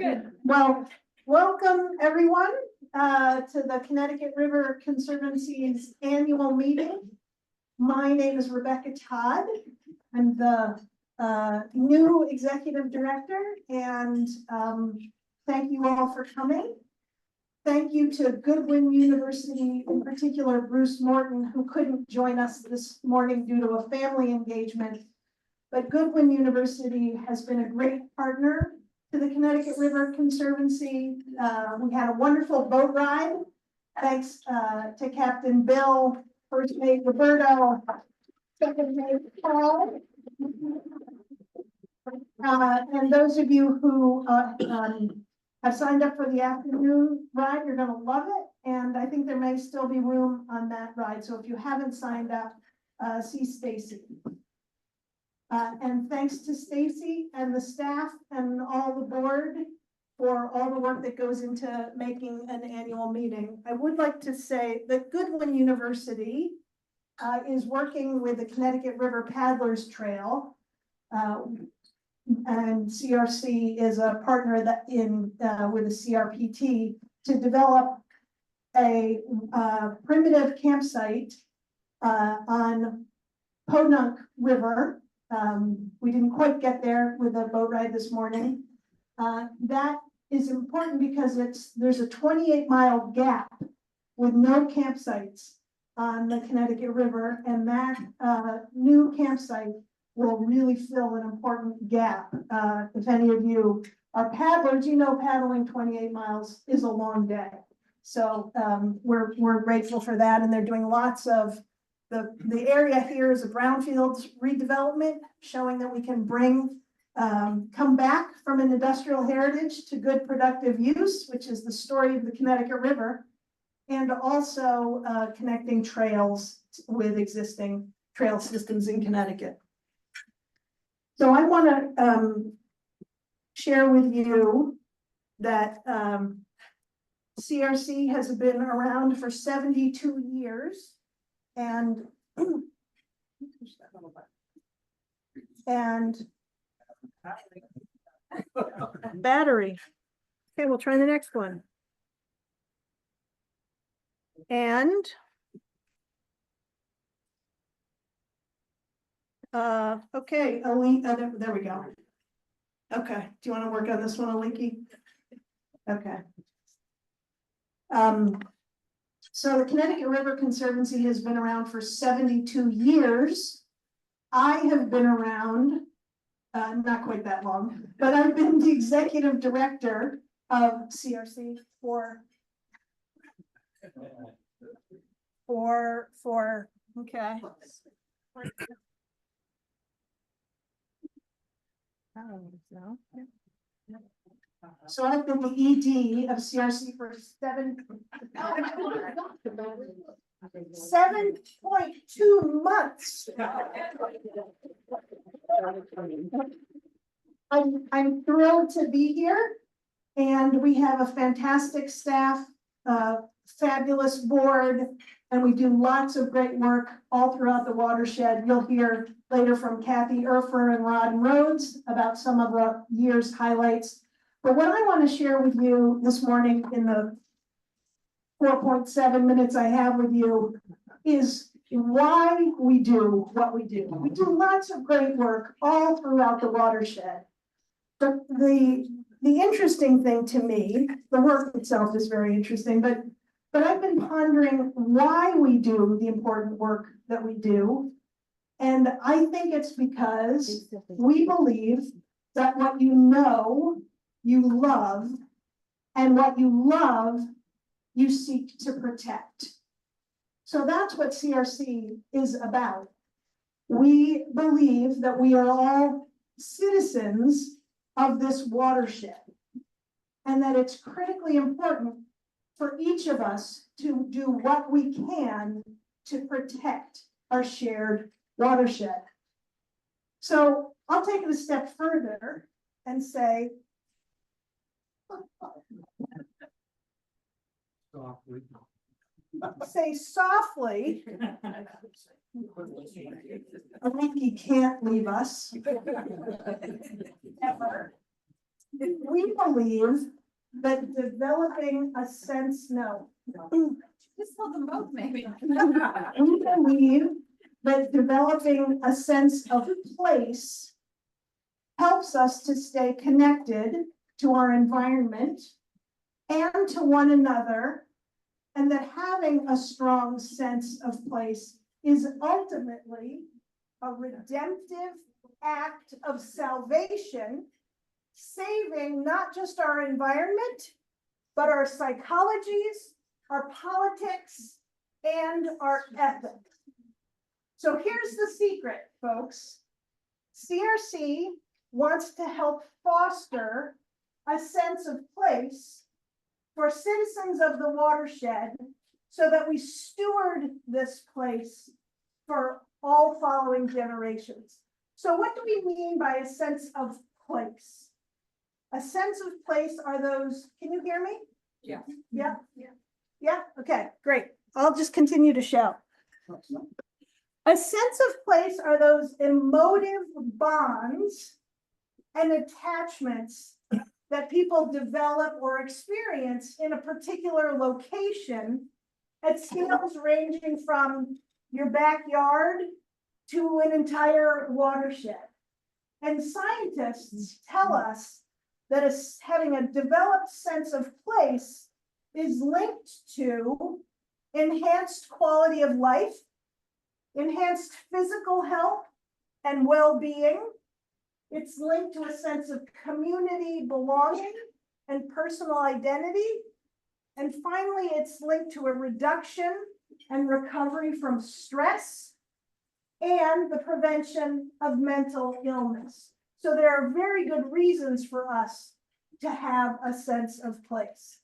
good. Well, welcome everyone to the Connecticut River Conservancy's annual meeting. My name is Rebecca Todd. I'm the new executive director, and thank you all for coming. Thank you to Goodwin University, in particular Bruce Morton, who couldn't join us this morning due to a family engagement. But Goodwin University has been a great partner to the Connecticut River Conservancy. We had a wonderful boat ride, thanks to Captain Bill, First Mate Roberto, Second Mate Paul. And those of you who have signed up for the afternoon ride, you're going to love it. And I think there may still be room on that ride. So if you haven't signed up, see Stacy. And thanks to Stacy and the staff and all the board for all the work that goes into making an annual meeting. I would like to say that Goodwin University is working with the Connecticut River Paddlers Trail. And CRC is a partner that with the CRPT to develop a primitive campsite on Podunk River. We didn't quite get there with a boat ride this morning. That is important because there's a 28-mile gap with no campsites on the Connecticut River, and that new campsite will really fill an important gap. If any of you are paddlers, you know paddling 28 miles is a long day. So we're grateful for that, and they're doing lots of the area here is a brownfields redevelopment, showing that we can come back from an industrial heritage to good productive use, which is the story of the Connecticut River, and also connecting trails with existing trail systems in Connecticut. So I want to share with you that CRC has been around for 72 years. And battery. Okay, we'll try the next one. And okay, there we go. Okay, do you want to work on this one, Aliki? Okay. So the Connecticut River Conservancy has been around for 72 years. I have been around, not quite that long, but I've been the executive director of CRC for okay. So I've been the ED of CRC for 7.2 months. I'm thrilled to be here, and we have a fantastic staff, fabulous board, and we do lots of great work all throughout the watershed. You'll hear later from Kathy Urffer and Ron Rhodes about some of the year's highlights. But what I want to share with you this morning in the 4.7 minutes I have with you is why we do what we do. We do lots of great work all throughout the watershed. But the interesting thing to me, the work itself is very interesting, but I've been pondering why we do the important work that we do. And I think it's because we believe that what you know, you love, and what you love, you seek to protect. So that's what CRC is about. We believe that we are all citizens of this watershed, and that it's critically important for each of us to do what we can to protect our shared watershed. So I'll take it a step further and say, softly, Aliki can't leave us ever. We believe that developing a sense, Just tell them both, maybe. we believe that developing a sense of place helps us to stay connected to our environment and to one another, and that having a strong sense of place is ultimately a redemptive act of salvation, saving not just our environment, but our psychologies, our politics, and our ethics. So here's the secret, folks. CRC wants to help foster a sense of place for citizens of the watershed so that we steward this place for all following generations. So what do we mean by a sense of place? A sense of place are those, can you hear me? Yeah. Yeah? Yeah, okay, great. I'll just continue to shout. A sense of place are those emotive bonds and attachments that people develop or experience in a particular location at scales ranging from your backyard to an entire watershed. And scientists tell us that having a developed sense of place is linked to enhanced quality of life, enhanced physical health and well-being. It's linked to a sense of community belonging and personal identity. And finally, it's linked to a reduction and recovery from stress and the prevention of mental illness. So there are very good reasons for us to have a sense of place.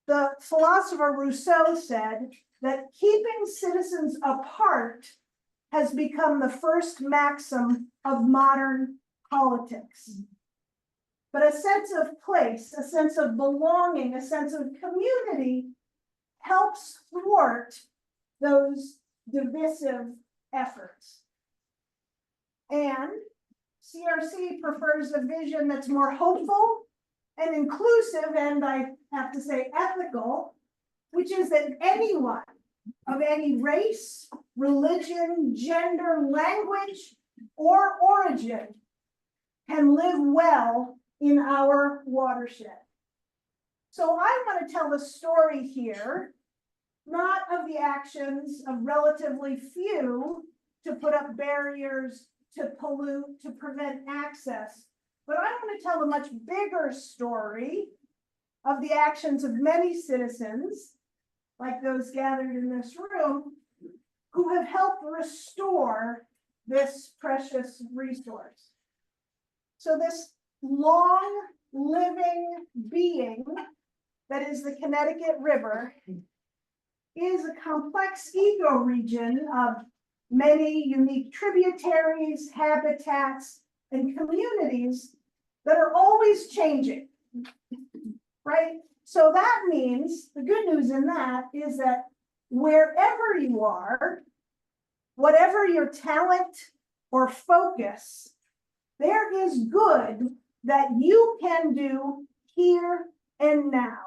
The philosopher Rousseau said that keeping citizens apart has become the first maxim of modern politics. But a sense of place, a sense of belonging, a sense of community helps thwart those divisive efforts. And CRC prefers a vision that's more hopeful and inclusive, and I have to say ethical, which is that anyone of any race, religion, gender, language, or origin can live well in our watershed. So I want to tell the story here, not of the actions of relatively few to put up barriers, to pollute, to prevent access, but I want to tell a much bigger story of the actions of many citizens, like those gathered in this room, who have helped restore this precious resource. So this long living being that is the Connecticut River is a complex ecoregion of many unique tributaries, habitats, and communities that are always changing, right? So that means, the good news in that is that wherever you are, whatever your talent or focus, there is good that you can do here and now.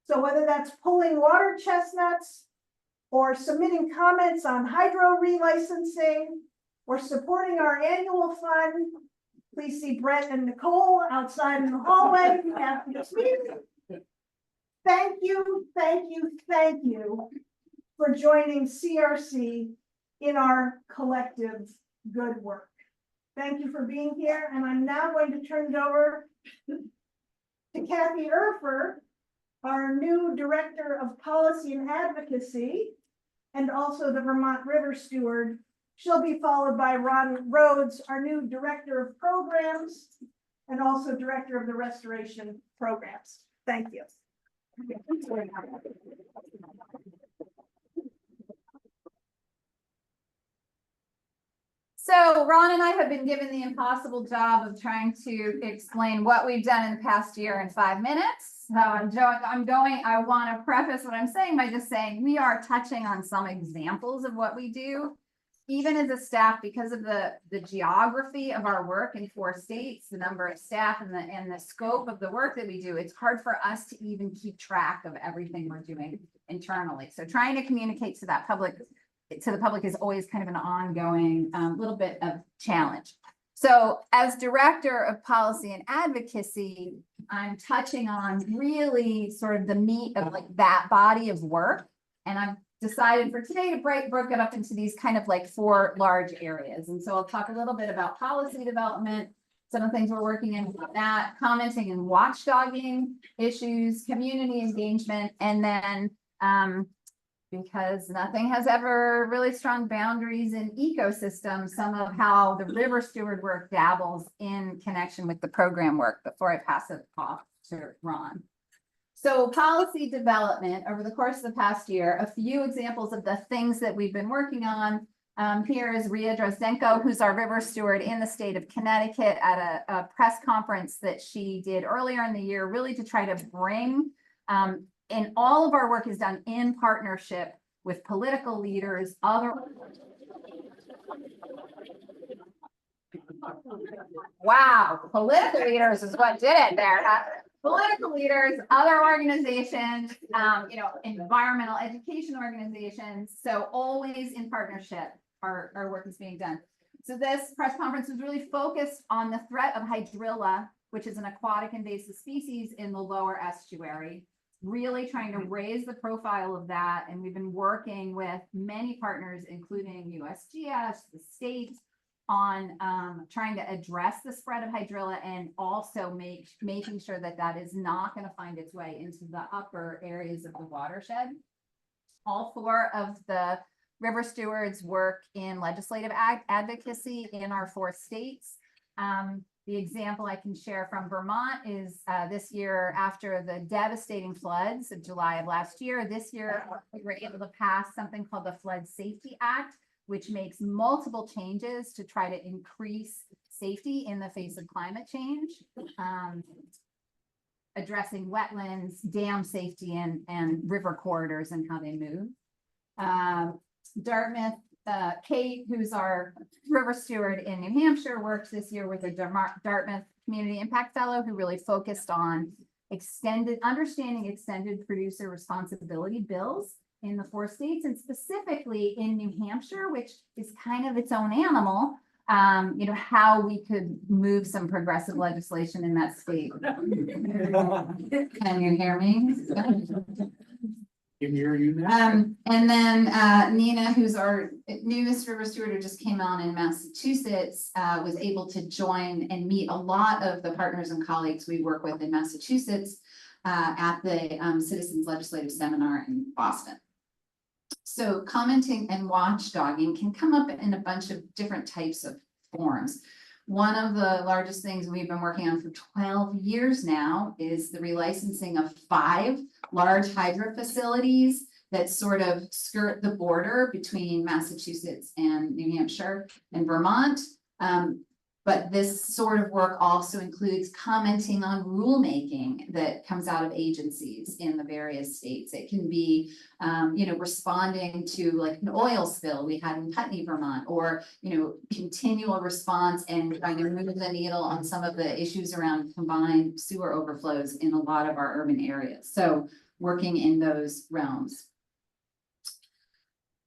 So whether that's pulling water chestnuts, or submitting comments on hydro relicensing, or supporting our annual fund, please see Brett and Nicole outside in the hallway after this meeting. Thank you, thank you, thank you for joining CRC in our collective good work. Thank you for being here, and I'm now going to turn it over to Kathy Urffer, our new Director of Policy and Advocacy, and also the Vermont River Steward. She'll be followed by Ron Rhodes, our new Director of Programs, and also Director of the Restoration Programs. Thank you. So Ron and I have been given the impossible job of trying to explain what we've done in the past year in 5 minutes. So I want to preface what I'm saying by just saying we are touching on some examples of what we do. even as a staff, because of the geography of our work in 4 states, the number of staff and the scope of the work that we do, it's hard for us to even keep track of everything we're doing internally. So trying to communicate to the public is always kind of an ongoing little bit of challenge. So as Director of Policy and Advocacy, I'm touching on really sort of the meat of like that body of work. And I've decided for today to broke it up into these kind of like 4 large areas. And so I'll talk a little bit about policy development, some of the things we're working in with that, commenting and watchdogging issues, community engagement, and then because nothing has ever really strong boundaries in ecosystems, some of how the river steward work dabbles in connection with the program work before I pass it off to Ron. So policy development over the course of the past year, a few examples of the things that we've been working on. Here is Ria Drozdenko, who's our river steward in the state of Connecticut, at a press conference that she did earlier in the year, really to try to bring, and all of our work is done in partnership with political leaders, wow, political leaders is what did it there. Political leaders, other organizations, environmental education organizations. So always in partnership, our work is being done. So this press conference was really focused on the threat of hydrilla, which is an aquatic invasive species in the lower estuary, really trying to raise the profile of that. And we've been working with many partners, including USGS, the state, on trying to address the spread of hydrilla and also making sure that that is not going to find its way into the upper areas of the watershed. All 4 of the river stewards work in legislative advocacy in our 4 states. The example I can share from Vermont is this year, after the devastating floods of July of last year, this year we were able to pass something called the Flood Safety Act, which makes multiple changes to try to increase safety in the face of climate change, addressing wetlands, dam safety, and river corridors and how they move. Dartmouth, Kate, who's our river steward in New Hampshire, works this year with a Dartmouth Community Impact Fellow who really focused on understanding extended producer responsibility bills in the 4 states, and specifically in New Hampshire, which is kind of its own animal, how we could move some progressive legislation in that state. Can you hear me? Can hear you now. And then Nina, who's our newest river steward who just came on in Massachusetts, was able to join and meet a lot of the partners and colleagues we work with in Massachusetts at the Citizens Legislative Seminar in Boston. So commenting and watchdogging can come up in a bunch of different types of forms. One of the largest things we've been working on for 12 years now is the relicensing of 5 large hydro facilities that sort of skirt the border between Massachusetts and New Hampshire and Vermont. But this sort of work also includes commenting on rulemaking that comes out of agencies in the various states. It can be, responding to like an oil spill we had in Putney, Vermont, or, continual response and trying to move the needle on some of the issues around combined sewer overflows in a lot of our urban areas. So working in those realms.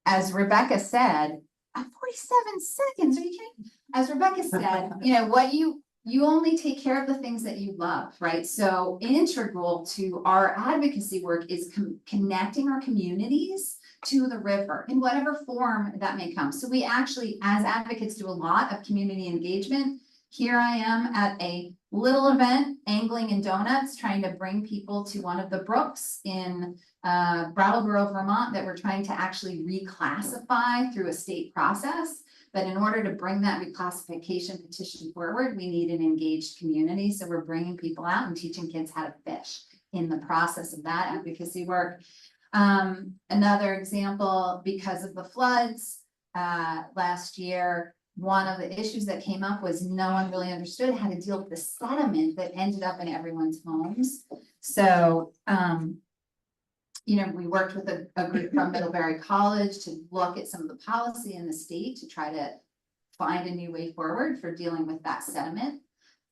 As Rebecca said, 47 seconds, are you kidding? As Rebecca said, what you only take care of the things that you love, right? So integral to our advocacy work is connecting our communities to the river in whatever form that may come. So we actually, as advocates, do a lot of community engagement. Here I am at a little event, Angling and Donuts, trying to bring people to one of the brooks in Brattleboro, Vermont, that we're trying to actually reclassify through a state process. But in order to bring that reclassification petition forward, we need an engaged community. So we're bringing people out and teaching kids how to fish in the process of that advocacy work. Another example, because of the floods last year, one of the issues that came up was no one really understood how to deal with the sediment that ended up in everyone's homes. So you know, we worked with a group from Middlebury College to look at some of the policy in the state to try to find a new way forward for dealing with that sediment.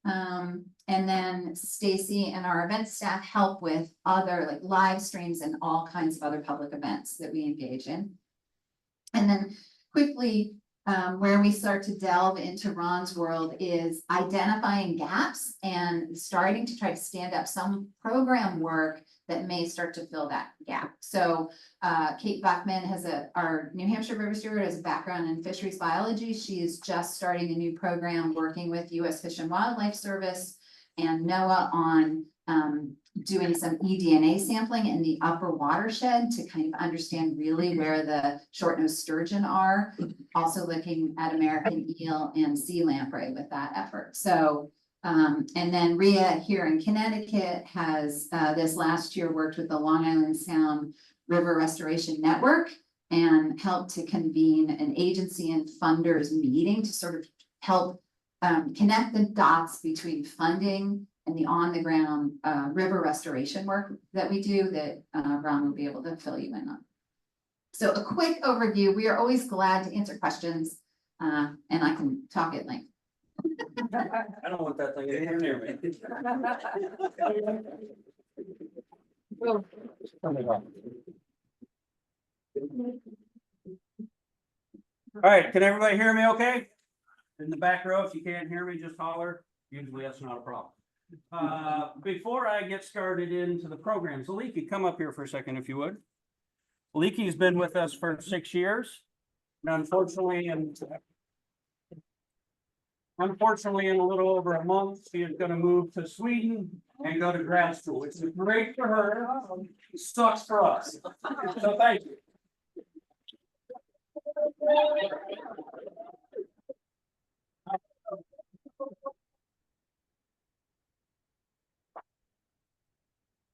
And then Stacy and our event staff help with other like live streams and all kinds of other public events that we engage in. And then quickly, where we start to delve into Ron's world is identifying gaps and starting to try to stand up some program work that may start to fill that gap. So Kate Bachman our New Hampshire River Steward has a background in fisheries biology. She is just starting a new program working with U.S. Fish and Wildlife Service and NOAA on doing some eDNA sampling in the upper watershed to kind of understand really where the short-nosed sturgeon are. Also looking at American eel and sea lamprey with that effort. So, and then Rhea here in Connecticut has this last year worked with the Long Island Sound River Restoration Network and helped to convene an agency and funders meeting to sort of help connect the dots between funding and the on-the-ground river restoration work that we do that Ron will be able to fill you in on. So a quick overview. We are always glad to answer questions and I can talk at length. I don't want that thing anywhere near me. All right, can everybody hear me okay? In the back row, if you can't hear me, just holler. Usually that's not a problem. Before I get started into the programs, Aliki, come up here for a second if you would. Aliki's been with us for 6 years. And unfortunately, in a little over a month, she is going to move to Sweden and go to grad school. It's great for her. It sucks for us. So thank you.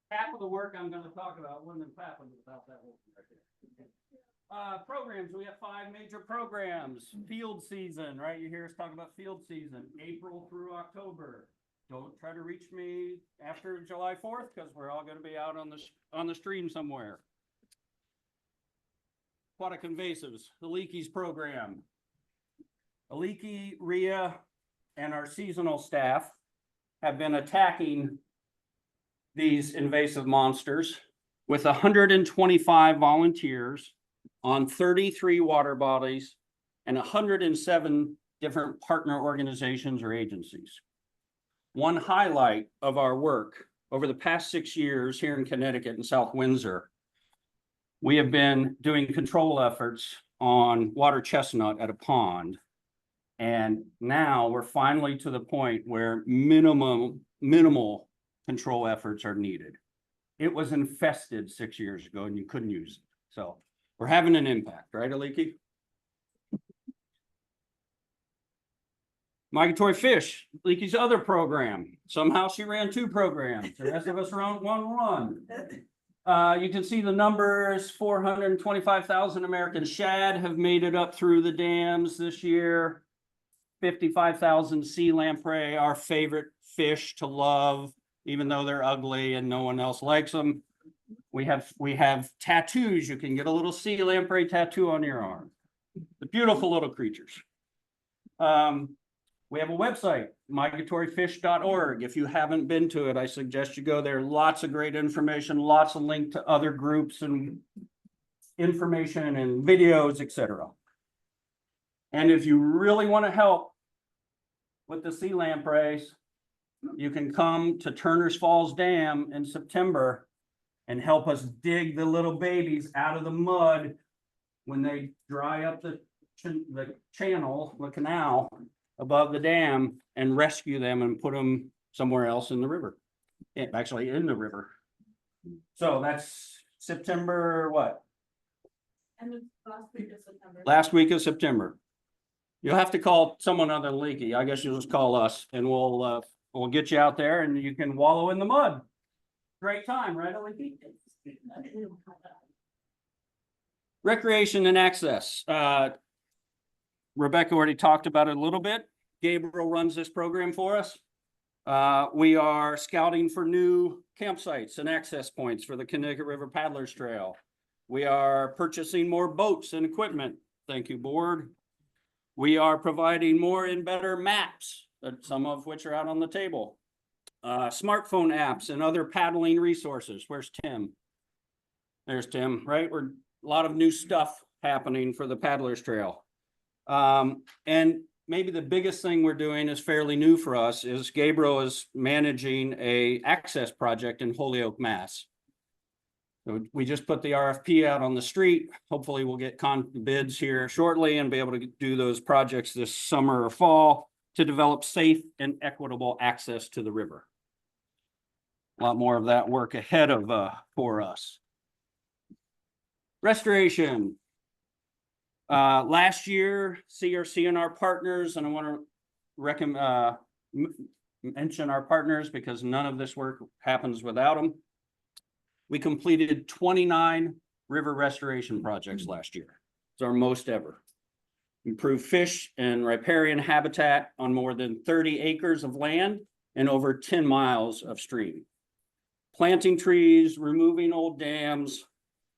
Half of the work I'm going to talk about wouldn't have happened without that whole thing right there. Programs, we have 5 major programs. Field season, right? You hear us talk about field season, April through October. Don't try to reach me after July 4th because we're all going to be out on the stream somewhere. Aquatic invasives, the Aliki's program. Aliki, Rhea, and our seasonal staff have been attacking these invasive monsters with 125 volunteers on 33 water bodies and 107 different partner organizations or agencies. One highlight of our work over the past 6 years here in Connecticut and South Windsor, we have been doing control efforts on water chestnut at a pond. And now we're finally to the point where minimal control efforts are needed. It was infested 6 years ago and you couldn't use it. So we're having an impact, right, Aliki? Migratory fish, Aliki's other program. Somehow she ran 2 programs. The rest of us ran one. You can see the numbers. 425,000 American shad have made it up through the dams this year. 55,000 sea lamprey, our favorite fish to love, even though they're ugly and no one else likes them. We have tattoos. You can get a little sea lamprey tattoo on your arm. The beautiful little creatures. We have a website, migratoryfish.org. If you haven't been to it, I suggest you go there. Lots of great information, lots of links to other groups and information and videos, etc. And if you really want to help with the sea lampreys, you can come to Turner's Falls Dam in September and help us dig the little babies out of the mud when they dry up the channel, the canal above the dam, and rescue them and put them somewhere else in the river. Actually in the river. So that's September what? Last week of September. You'll have to call someone other than Leaky. I guess you'll just call us and we'll get you out there and you can wallow in the mud. Great time, right, Leaky? Recreation and access. Rebecca already talked about it a little bit. Gabriel runs this program for us. We are scouting for new campsites and access points for the Connecticut River Paddlers Trail. We are purchasing more boats and equipment. Thank you, board. We are providing more and better maps, some of which are out on the table. Smartphone apps and other paddling resources. Where's Tim? There's Tim, right? We're a lot of new stuff happening for the Paddlers Trail. And maybe the biggest thing we're doing is fairly new for us is Gabriel is managing a access project in Holyoke, Mass. So we just put the RFP out on the street. Hopefully we'll get bids here shortly and be able to do those projects this summer or fall to develop safe and equitable access to the river. A lot more of that work ahead of for us. Restoration. Last year, CRC and our partners, and I want to mention our partners because none of this work happens without them. We completed 29 river restoration projects last year. It's our most ever. Improved fish and riparian habitat on more than 30 acres of land and over 10 miles of stream. Planting trees, removing old dams,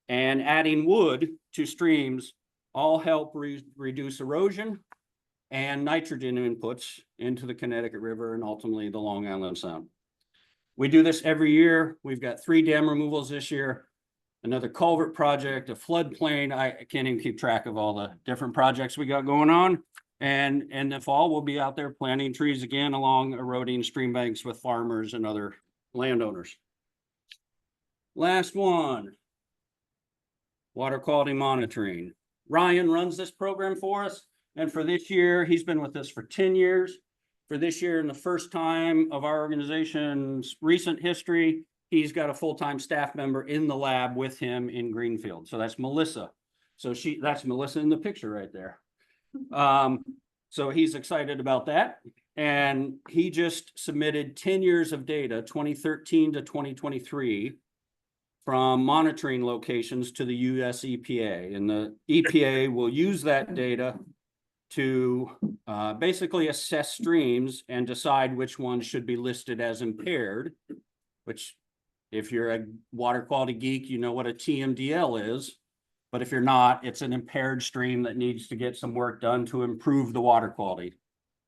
and adding wood to streams all help reduce erosion and nitrogen inputs into the Connecticut River and ultimately the Long Island Sound. We do this every year. We've got 3 dam removals this year, another culvert project, a floodplain. I can't even keep track of all the different projects we got going on. And in the fall, we'll be out there planting trees again along eroding stream banks with farmers and other landowners. Last one, water quality monitoring. Ryan runs this program for us. And for this year, he's been with us for 10 years. For this year, in the first time of our organization's recent history, he's got a full-time staff member in the lab with him in Greenfield. So that's Melissa. So that's Melissa in the picture right there. So he's excited about that. And he just submitted 10 years of data, 2013 to 2023, from monitoring locations to the US EPA. And the EPA will use that data to basically assess streams and decide which ones should be listed as impaired, which if you're a water quality geek, you know what a TMDL is. But if you're not, it's an impaired stream that needs to get some work done to improve the water quality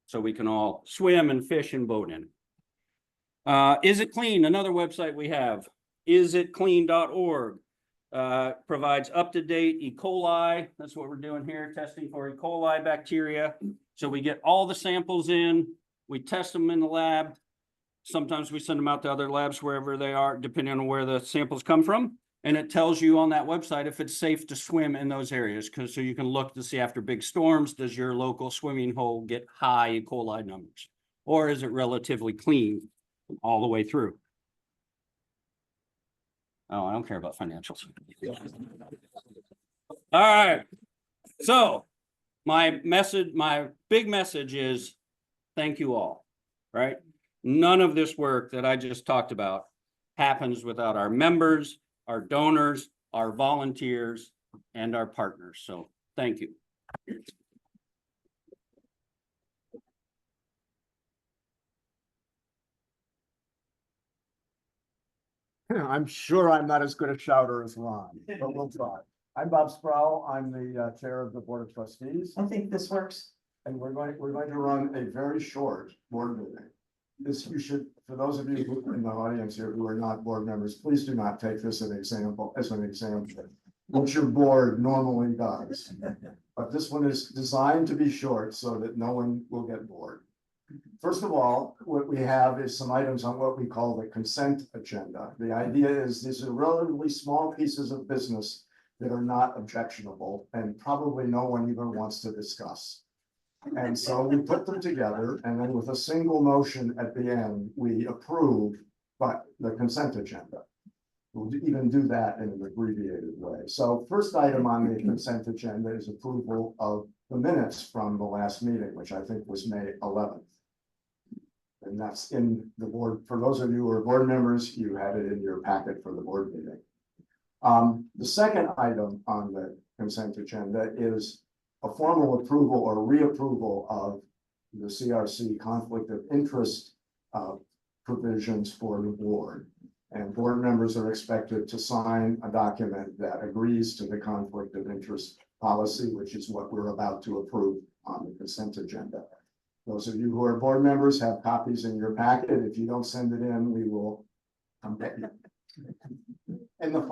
so we can all swim and fish and boat in. Is It Clean? Another website we have, isitclean.org. Provides up-to-date E. coli. That's what we're doing here, testing for E. coli bacteria. So we get all the samples in, we test them in the lab. Sometimes we send them out to other labs wherever they are, depending on where the samples come from. And it tells you on that website if it's safe to swim in those areas, so you can look to see after big storms, does your local swimming hole get high E. coli numbers? Or is it relatively clean all the way through? Oh, I don't care about financials. All right. So my big message is thank you all, right? None of this work that I just talked about happens without our members, our donors, our volunteers, and our partners. So thank you. I'm sure I'm not as good a shouter as Ron, but we'll try. I'm Bob Sproul. I'm the chair of the Board of Trustees, I think this works. and we're going to run a very short board meeting. For those of you who in the audience here who are not board members, please do not take this as an example, what your board normally does. But this one is designed to be short so that no one will get bored. First of all, what we have is some items on what we call the consent agenda. The idea is these are relatively small pieces of business that are not objectionable and probably no one even wants to discuss. And so we put them together and then with a single motion at the end, we approve the consent agenda. We'll even do that in an abbreviated way. So first item on the consent agenda is approval of the minutes from the last meeting, which I think was May 11th. And that's in the board. For those of you who are board members, you had it in your packet for the board meeting. The second item on the consent agenda is a formal approval or reapproval of the CRC conflict of interest provisions for the board. And board members are expected to sign a document that agrees to the conflict of interest policy, which is what we're about to approve on the consent agenda. Those of you who are board members have copies in your packet. If you don't send it in, we will come get you. And the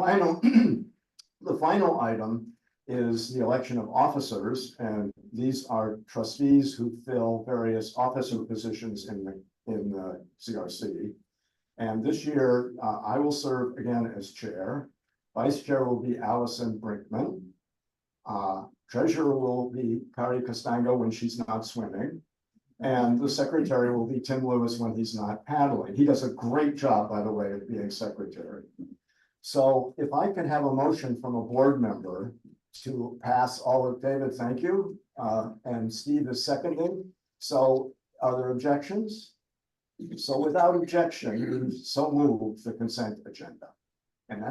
final item is the election of officers, and these are trustees who fill various officer positions in the CRC. And this year, I will serve again as chair. Vice chair will be Allison Brinkman. Treasurer will be Kari Costango when she's not swimming. And the secretary will be Tim Lewis when he's not paddling. He does a great job, by the way, of being secretary. So if I can have a motion from a board member to pass all of David, thank you. And Steve is seconding. So are there objections? So without objection, we so move the consent agenda. And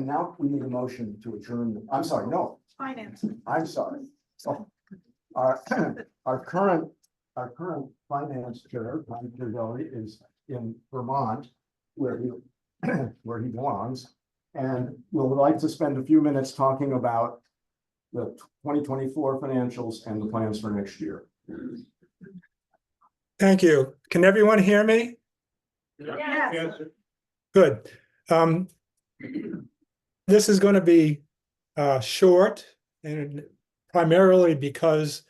now we need a motion to adjourn. I'm sorry, no. Finance. I'm sorry. So our current finance chair, Ron Rhodes, is in Vermont, where he belongs. And we'll like to spend a few minutes talking about the 2024 financials and the plans for next year. Thank you. Can everyone hear me? Yes. Good. This is going to be short, and primarily because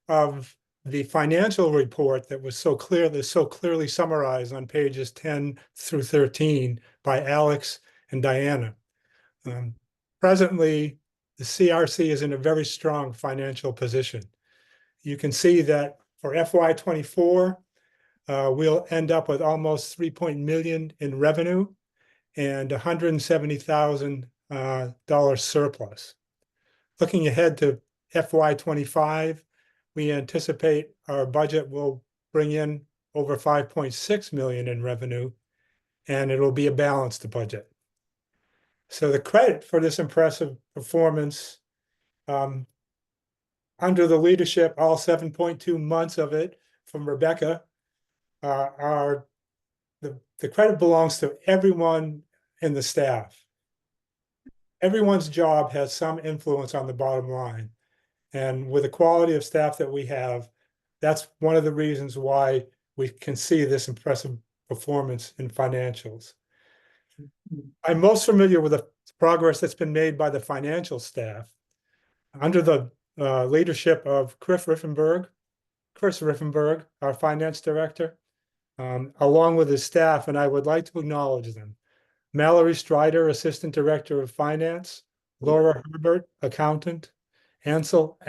of the financial report that was so clearly summarized on pages 10 through 13 by Alex and Diana. Presently, the CRC is in a very strong financial position. You can see that for FY24, we'll end up with almost $3 million in revenue and $170,000 surplus. Looking ahead to FY25, we anticipate our budget will bring in over $5.6 million in revenue, and it'll be a balanced budget. So the credit for this impressive performance, under the leadership, all 7.2 months of it from Rebecca, the credit belongs to everyone in the staff. Everyone's job has some influence on the bottom line. And with the quality of staff that we have, that's one of the reasons why we can see this impressive performance in financials. I'm most familiar with the progress that's been made by the financial staff under the leadership of Chris Riffenberg, our finance director, along with his staff, and I would like to acknowledge them. Mallory Strider, Assistant Director of Finance, Laura Herbert, Accountant, Ansel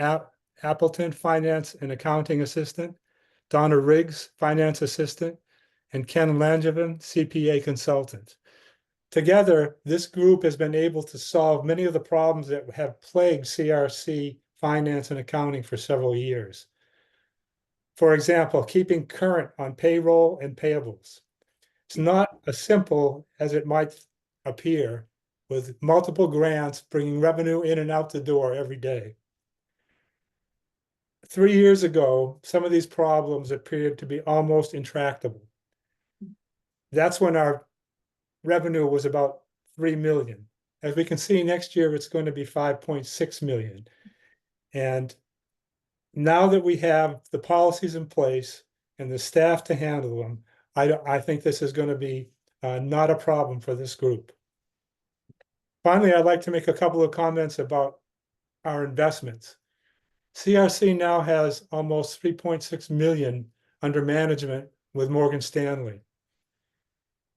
Appleton, Finance and Accounting Assistant, Donna Riggs, Finance Assistant, and Ken Langevin, CPA Consultant. Together, this group has been able to solve many of the problems that have plagued CRC finance and accounting for several years. For example, keeping current on payroll and payables. It's not as simple as it might appear, with multiple grants bringing revenue in and out the door every day. 3 years ago, some of these problems appeared to be almost intractable. That's when our revenue was about 3 million. As we can see, next year, it's going to be 5.6 million. And now that we have the policies in place and the staff to handle them, I think this is going to be not a problem for this group. Finally, I'd like to make a couple of comments about our investments. CRC now has almost 3.6 million under management with Morgan Stanley.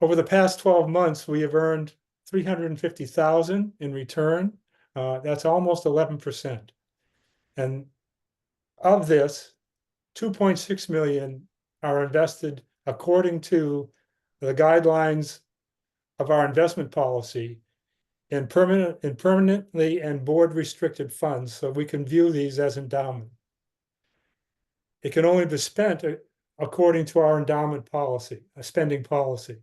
Over the past 12 months, we have earned $350,000 in return. That's almost 11%. And of this, 2.6 million are invested according to the guidelines of our investment policy in permanently and board restricted funds, so we can view these as endowment. It can only be spent according to our endowment policy, a spending policy.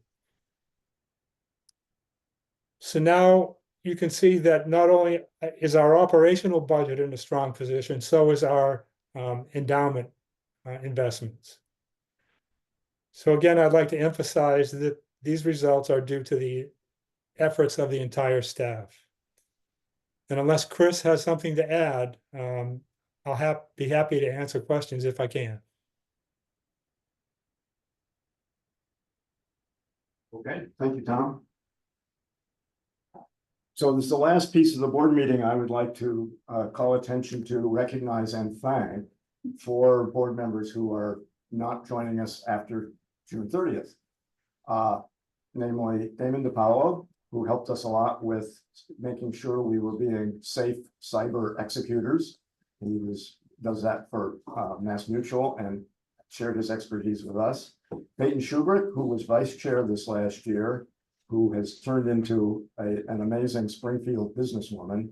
So now you can see that not only is our operational budget in a strong position, so is our endowment investments. So again, I'd like to emphasize that these results are due to the efforts of the entire staff. And unless Chris has something to add, I'll be happy to answer questions if I can. Okay, thank you, Tom. So this is the last piece of the board meeting I would like to call attention to, recognize and thank for board members who are not joining us after June 30th. Namely Damon DePaolo, who helped us a lot with making sure we were being safe cyber executors. He does that for Mass Mutual and shared his expertise with us. Peyton Schubert, who was vice chair this last year, who has turned into an amazing Springfield businesswoman.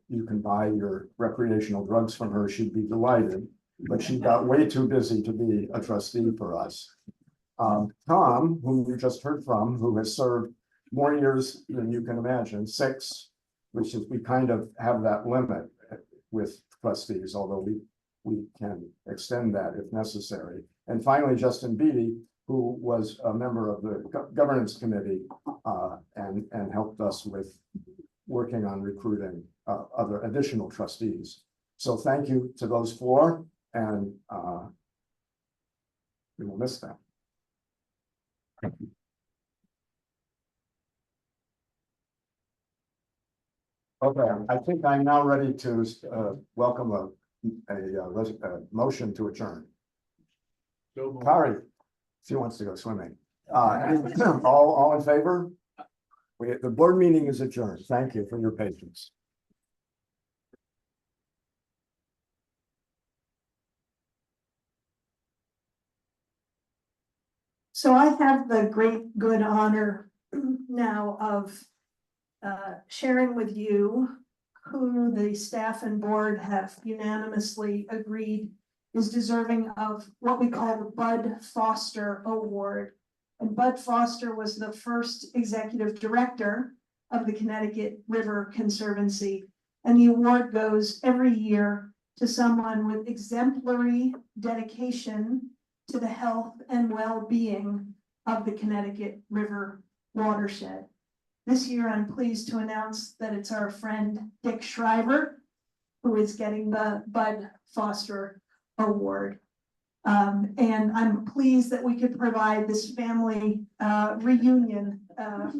You can buy your recreational drugs from her. She'd be delighted, but she got way too busy to be a trustee for us. Tom, whom you just heard from, who has served more years than you can imagine, 6, which is, we kind of have that limit with trustees, although we can extend that if necessary. And finally, Justin Beatty, who was a member of the governance committee and helped us with working on recruiting other additional trustees. So thank you to those 4, and we will miss them. Okay, I think I'm now ready to welcome a motion to adjourn. Kari, she wants to go swimming. All in favor? The board meeting is adjourned. Thank you for your patience. So I have the great good honor now of sharing with you who the staff and board have unanimously agreed is deserving of what we call the Bud Foster Award. And Bud Foster was the first executive director of the Connecticut River Conservancy. And the award goes every year to someone with exemplary dedication to the health and well-being of the Connecticut River watershed. This year, I'm pleased to announce that it's our friend Dick Shriver who is getting the Bud Foster Award. And I'm pleased that we could provide this family reunion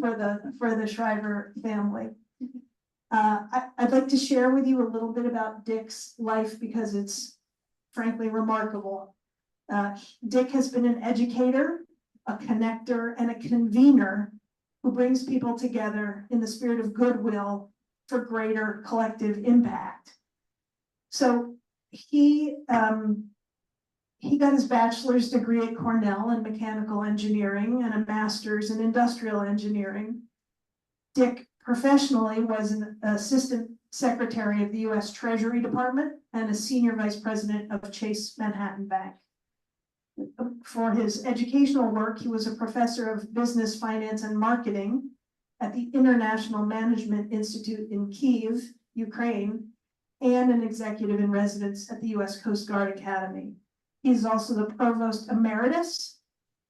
for the Shriver family. I'd like to share with you a little bit about Dick's life because it's frankly remarkable. Dick has been an educator, a connector, and a convener who brings people together in the spirit of goodwill for greater collective impact. So he got his bachelor's degree at Cornell in mechanical engineering and a master's in industrial engineering. Dick professionally was an assistant secretary of the U.S. Treasury Department and a senior vice president of Chase Manhattan Bank. For his educational work, he was a professor of business, finance, and marketing at the International Management Institute in Kyiv, Ukraine, and an executive in residence at the U.S. Coast Guard Academy. He's also the provost emeritus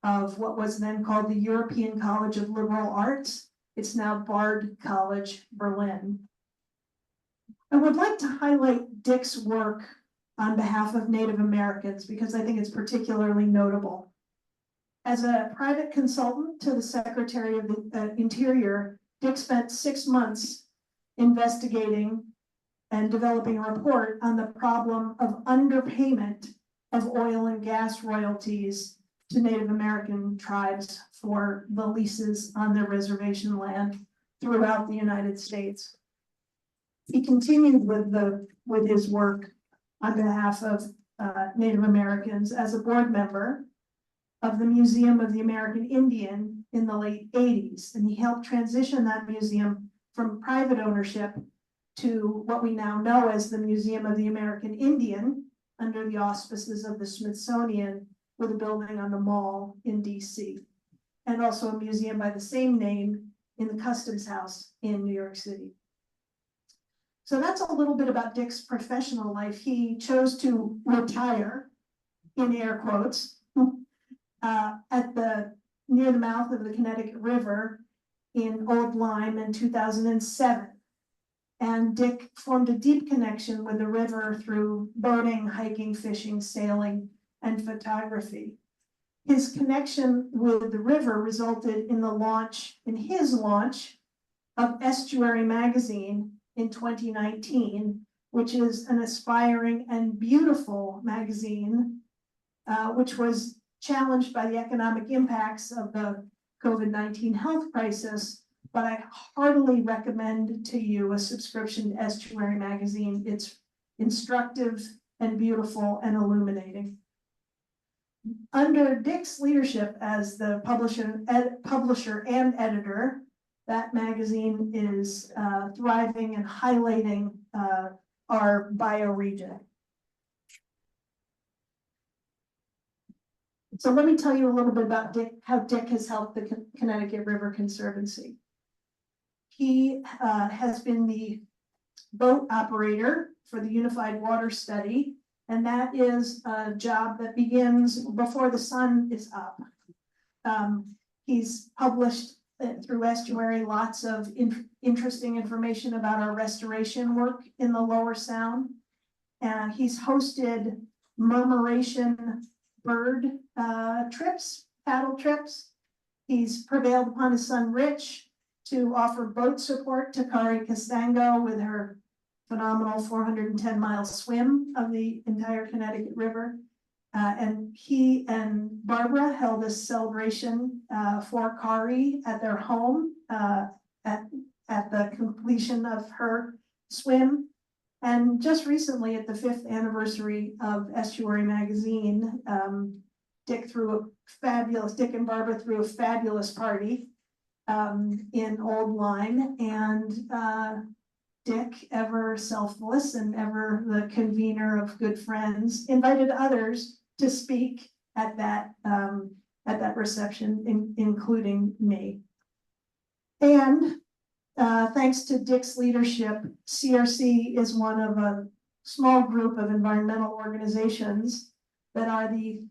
of what was then called the European College of Liberal Arts. It's now Bard College, Berlin. I would like to highlight Dick's work on behalf of Native Americans because I think it's particularly notable. As a private consultant to the Secretary of the Interior, Dick spent 6 months investigating and developing a report on the problem of underpayment of oil and gas royalties to Native American tribes for the leases on their reservation land throughout the United States. He continued with his work on behalf of Native Americans as a board member of the Museum of the American Indian in the late 80s. And he helped transition that museum from private ownership to what we now know as the Museum of the American Indian under the auspices of the Smithsonian, with a building on the Mall in DC, and also a museum by the same name in the Customs House in New York City. So that's a little bit about Dick's professional life. He chose to retire, in air quotes, near the mouth of the Connecticut River in Old Lyme in 2007. And Dick formed a deep connection with the river through boating, hiking, fishing, sailing, and photography. His connection with the river resulted in his launch of Estuary Magazine in 2019, which is an aspiring and beautiful magazine, which was challenged by the economic impacts of the COVID-19 health crisis. But I heartily recommend to you a subscription to Estuary Magazine. It's instructive and beautiful and illuminating. Under Dick's leadership as the publisher and editor, that magazine is thriving and highlighting our bioregion. So let me tell you a little bit about Dick, how Dick has helped the Connecticut River Conservancy. He has been the boat operator for the Unified Water Study, and that is a job that begins before the sun is up. He's published through Estuary lots of interesting information about our restoration work in the Lower Sound. And he's hosted murmuration bird trips, paddle trips. He's prevailed upon his son Rich to offer boat support to Kari Castango with her phenomenal 410-mile swim of the entire Connecticut River. And he and Barbara held a celebration for Kari at their home at the completion of her swim. And just recently at the 5th anniversary of Estuary Magazine, Dick and Barbara threw a fabulous party in Old Lyme, and Dick, ever selfless and ever the convener of good friends, invited others to speak at that reception, including me. And thanks to Dick's leadership, CRC is one of a small group of environmental organizations that are the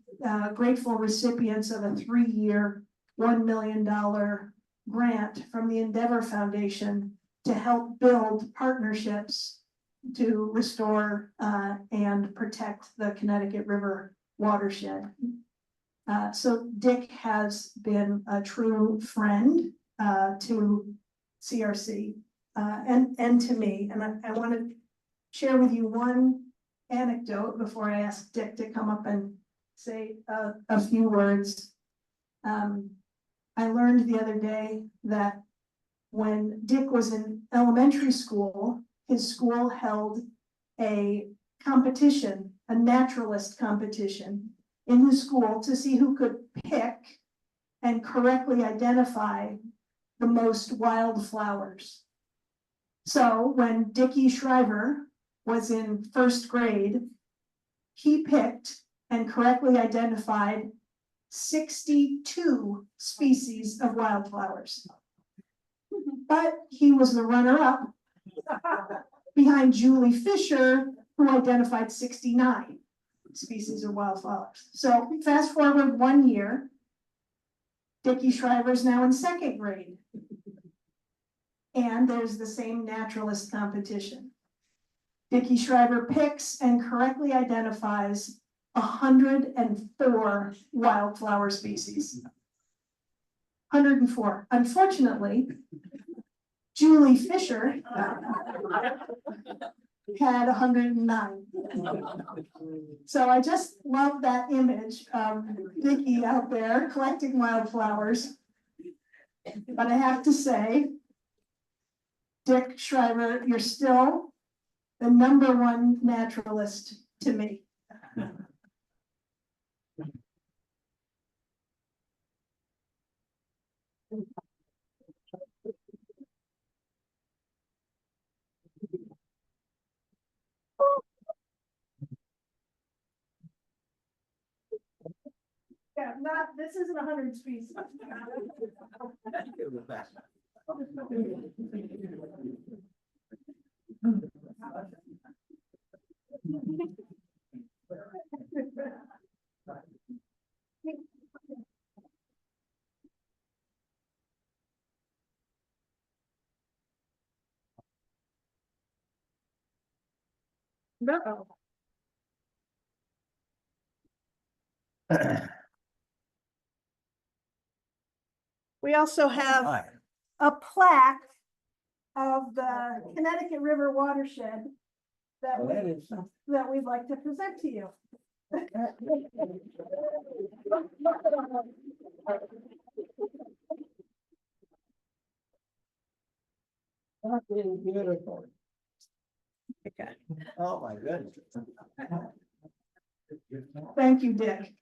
grateful recipients of a 3-year, $1 million grant from the Endeavor Foundation to help build partnerships to restore and protect the Connecticut River watershed. So Dick has been a true friend to CRC and to me. And I want to share with you one anecdote before I ask Dick to come up and say a few words. I learned the other day that when Dick was in elementary school, his school held a competition, a naturalist competition in his school to see who could pick and correctly identify the most wildflowers. So when Dick Shriver was in 1st grade, he picked and correctly identified 62 species of wildflowers. But he was the runner-up behind Julie Fisher, who identified 69 species of wildflowers. So fast forward 1 year, Dick Shriver is now in 2nd grade. And there's the same naturalist competition. Dick Shriver picks and correctly identifies 104 wildflower species. 104. Unfortunately, Julie Fisher had 109. So I just love that image of Dickie out there collecting wildflowers. But I have to say, Dick Shriver, you're still the #1 naturalist to me. Yeah, this isn't 100 species. No. We also have a plaque of the Connecticut River watershed that we'd like to present to you. Beautiful. Okay. Oh, my goodness. Thank you, Dick.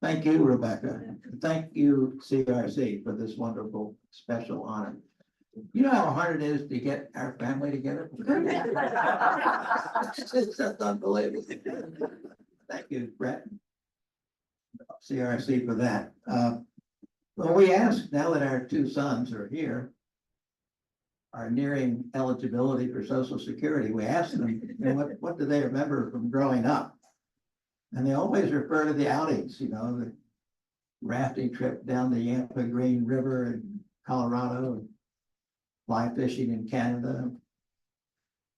Thank you, Rebecca. Thank you, CRC, for this wonderful special honor. You know how hard it is to get our family together? It's just unbelievable. Thank you, Brett. CRC for that. Well, we asked, now that our two sons are here, are nearing eligibility for Social Security, we asked them, you know, what do they remember from growing up? And they always refer to the outings, you know, the rafting trip down the Yampa Green River in Colorado, and fly fishing in Canada,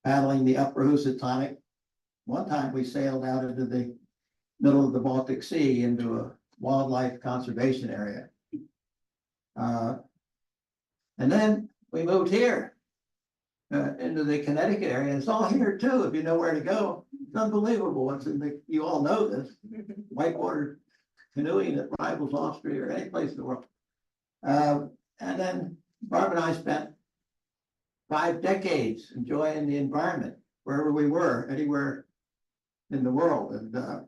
paddling the Upper Housatonic. One time we sailed out into the middle of the Baltic Sea into a wildlife conservation area. And then we moved here into the Connecticut area. And it's all here too, if you know where to go. It's unbelievable. What's in the, you all know this, whitewater canoeing that rivals Austria or any place in the world. And then Barb and I spent 5 decades enjoying the environment wherever we were, anywhere in the world. And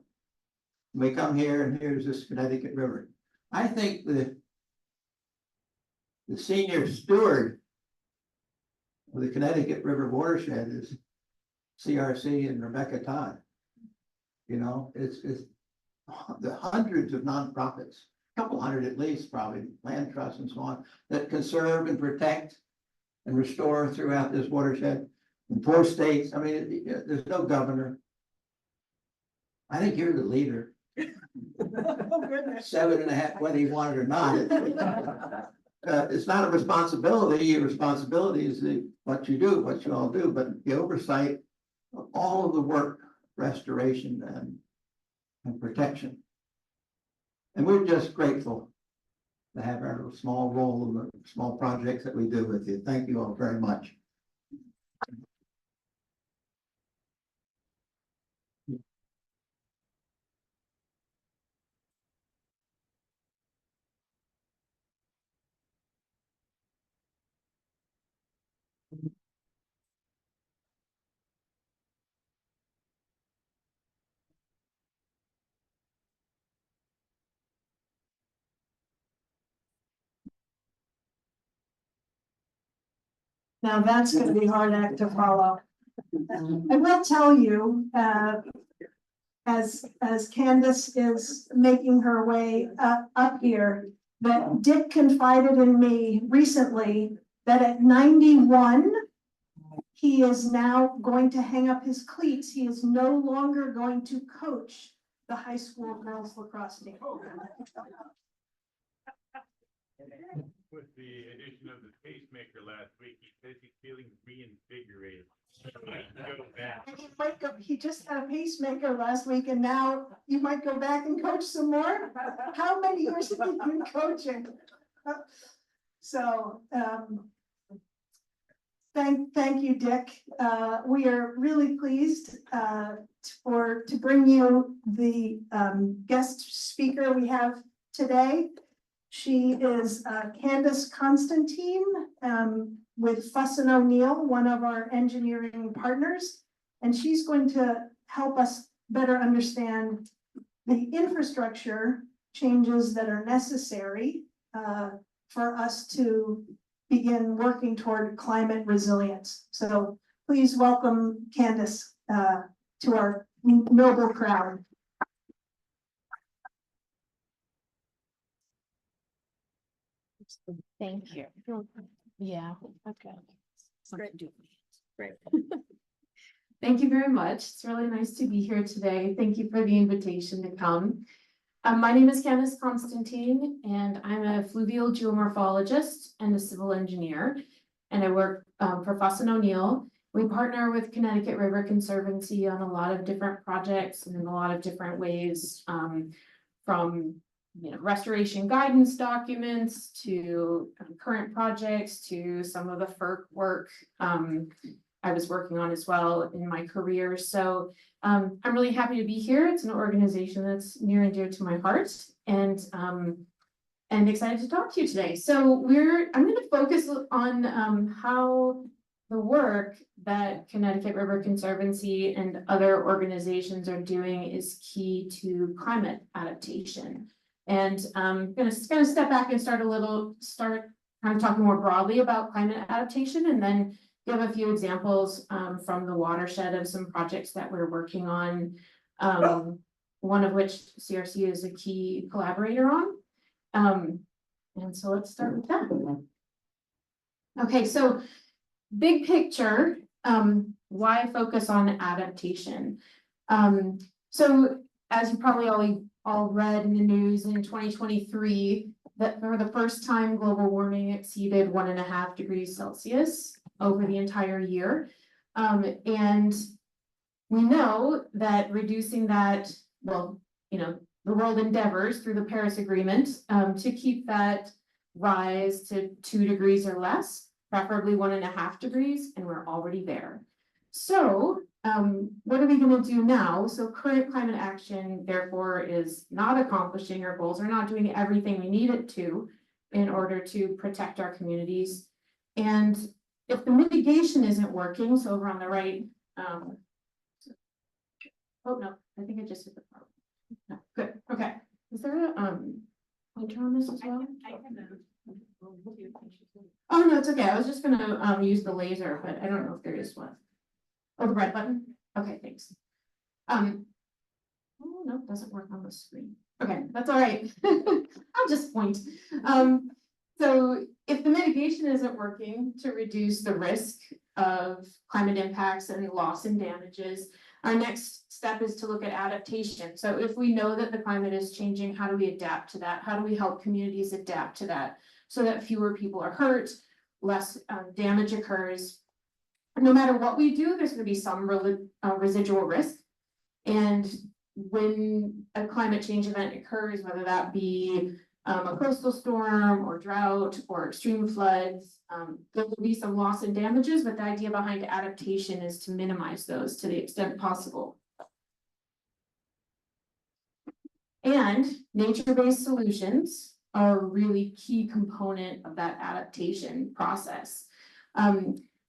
we come here, and here's this Connecticut River. I think the senior steward of the Connecticut River watershed is CRC and Rebecca Todd. You know, it's the hundreds of nonprofits, a couple hundred at least, probably land trusts and so on, that conserve and protect and restore throughout this watershed. In 4 states, I mean, there's no governor. I think you're the leader. Oh, goodness. 7.5, whether you want it or not. It's not a responsibility. Your responsibility is what you do, what you all do, but the oversight of all of the work, restoration and protection. And we're just grateful to have our small role in the small projects that we do with you. Thank you all very much. Now that's gonna be a hard act to follow. I will tell you, as Candice is making her way up here, that Dick confided in me recently that at 91, he is now going to hang up his cleats. He is no longer going to coach the high school girls lacrosse team. With the addition of the pacemaker last week, he says he's feeling reinvigorated. Go back. And he might go, he just had a pacemaker last week, and now you might go back and coach some more. How many years have you been coaching? So, thank you, Dick. We are really pleased to bring you the guest speaker we have today. She is Candice Constantine with Fuss & O'Neill, one of our engineering partners, and she's going to help us better understand the infrastructure changes that are necessary for us to begin working toward climate resilience. So please welcome Candice to our noble crowd. Thank you. Yeah, okay. Great. Thank you very much. It's really nice to be here today. Thank you for the invitation to come. My name is Candice Constantine, and I'm a fluvial geomorphologist and a civil engineer. And I work for Fuss & O'Neill, We partner with Connecticut River Conservancy on a lot of different projects and in a lot of different ways, from restoration guidance documents to current projects to some of the FERC work I was working on as well in my career. So I'm really happy to be here. It's an organization that's near and dear to my heart, and excited to talk to you today. So I'm going to focus on how the work that Connecticut River Conservancy and other organizations are doing is key to climate adaptation. And I'm going to kind of step back and start kind of talking more broadly about climate adaptation, and then give a few examples from the watershed of some projects that we're working on, one of which CRC is a key collaborator on. And so let's start with that. Okay, so big picture, why focus on adaptation? So as you probably all read in the news in 2023, that for the first time, global warming exceeded 1.5 degrees Celsius over the entire year. And we know that reducing that, well, the world endeavors through the Paris Agreement to keep that rise to 2 degrees or less, preferably 1.5 degrees, and we're already there. So what are we going to do now? So current climate action, therefore, is not accomplishing our goals, or not doing everything we need it to in order to protect our communities. And if the mitigation isn't working, so over on the right, oh no, I think I just hit the part. No, good, okay. Is there a pointer on this as well? Oh, no, it's okay. I was just gonna use the laser, but I don't know if there is one. Oh, the red button? Okay, thanks. Oh, no, it doesn't work on the screen. Okay, that's all right. I'll just point. So if the mitigation isn't working to reduce the risk of climate impacts and loss and damages, our next step is to look at adaptation. So if we know that the climate is changing, how do we adapt to that? How do we help communities adapt to that so that fewer people are hurt, less damage occurs? No matter what we do, there's going to be some residual risk. And when a climate change event occurs, whether that be a coastal storm or drought or extreme floods, there will be some loss and damages, but the idea behind adaptation is to minimize those to the extent possible. And nature-based solutions are a really key component of that adaptation process.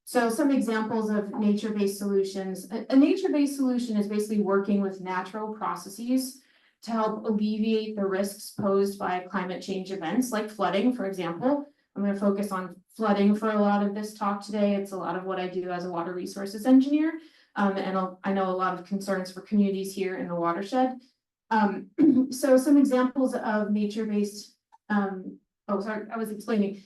So some examples of nature-based solutions. A nature-based solution is basically working with natural processes to help alleviate the risks posed by climate change events like flooding, for example. I'm going to focus on flooding for a lot of this talk today. It's a lot of what I do as a water resources engineer. And I know a lot of concerns for communities here in the watershed. So some examples of nature-based, oh, sorry, I was explaining.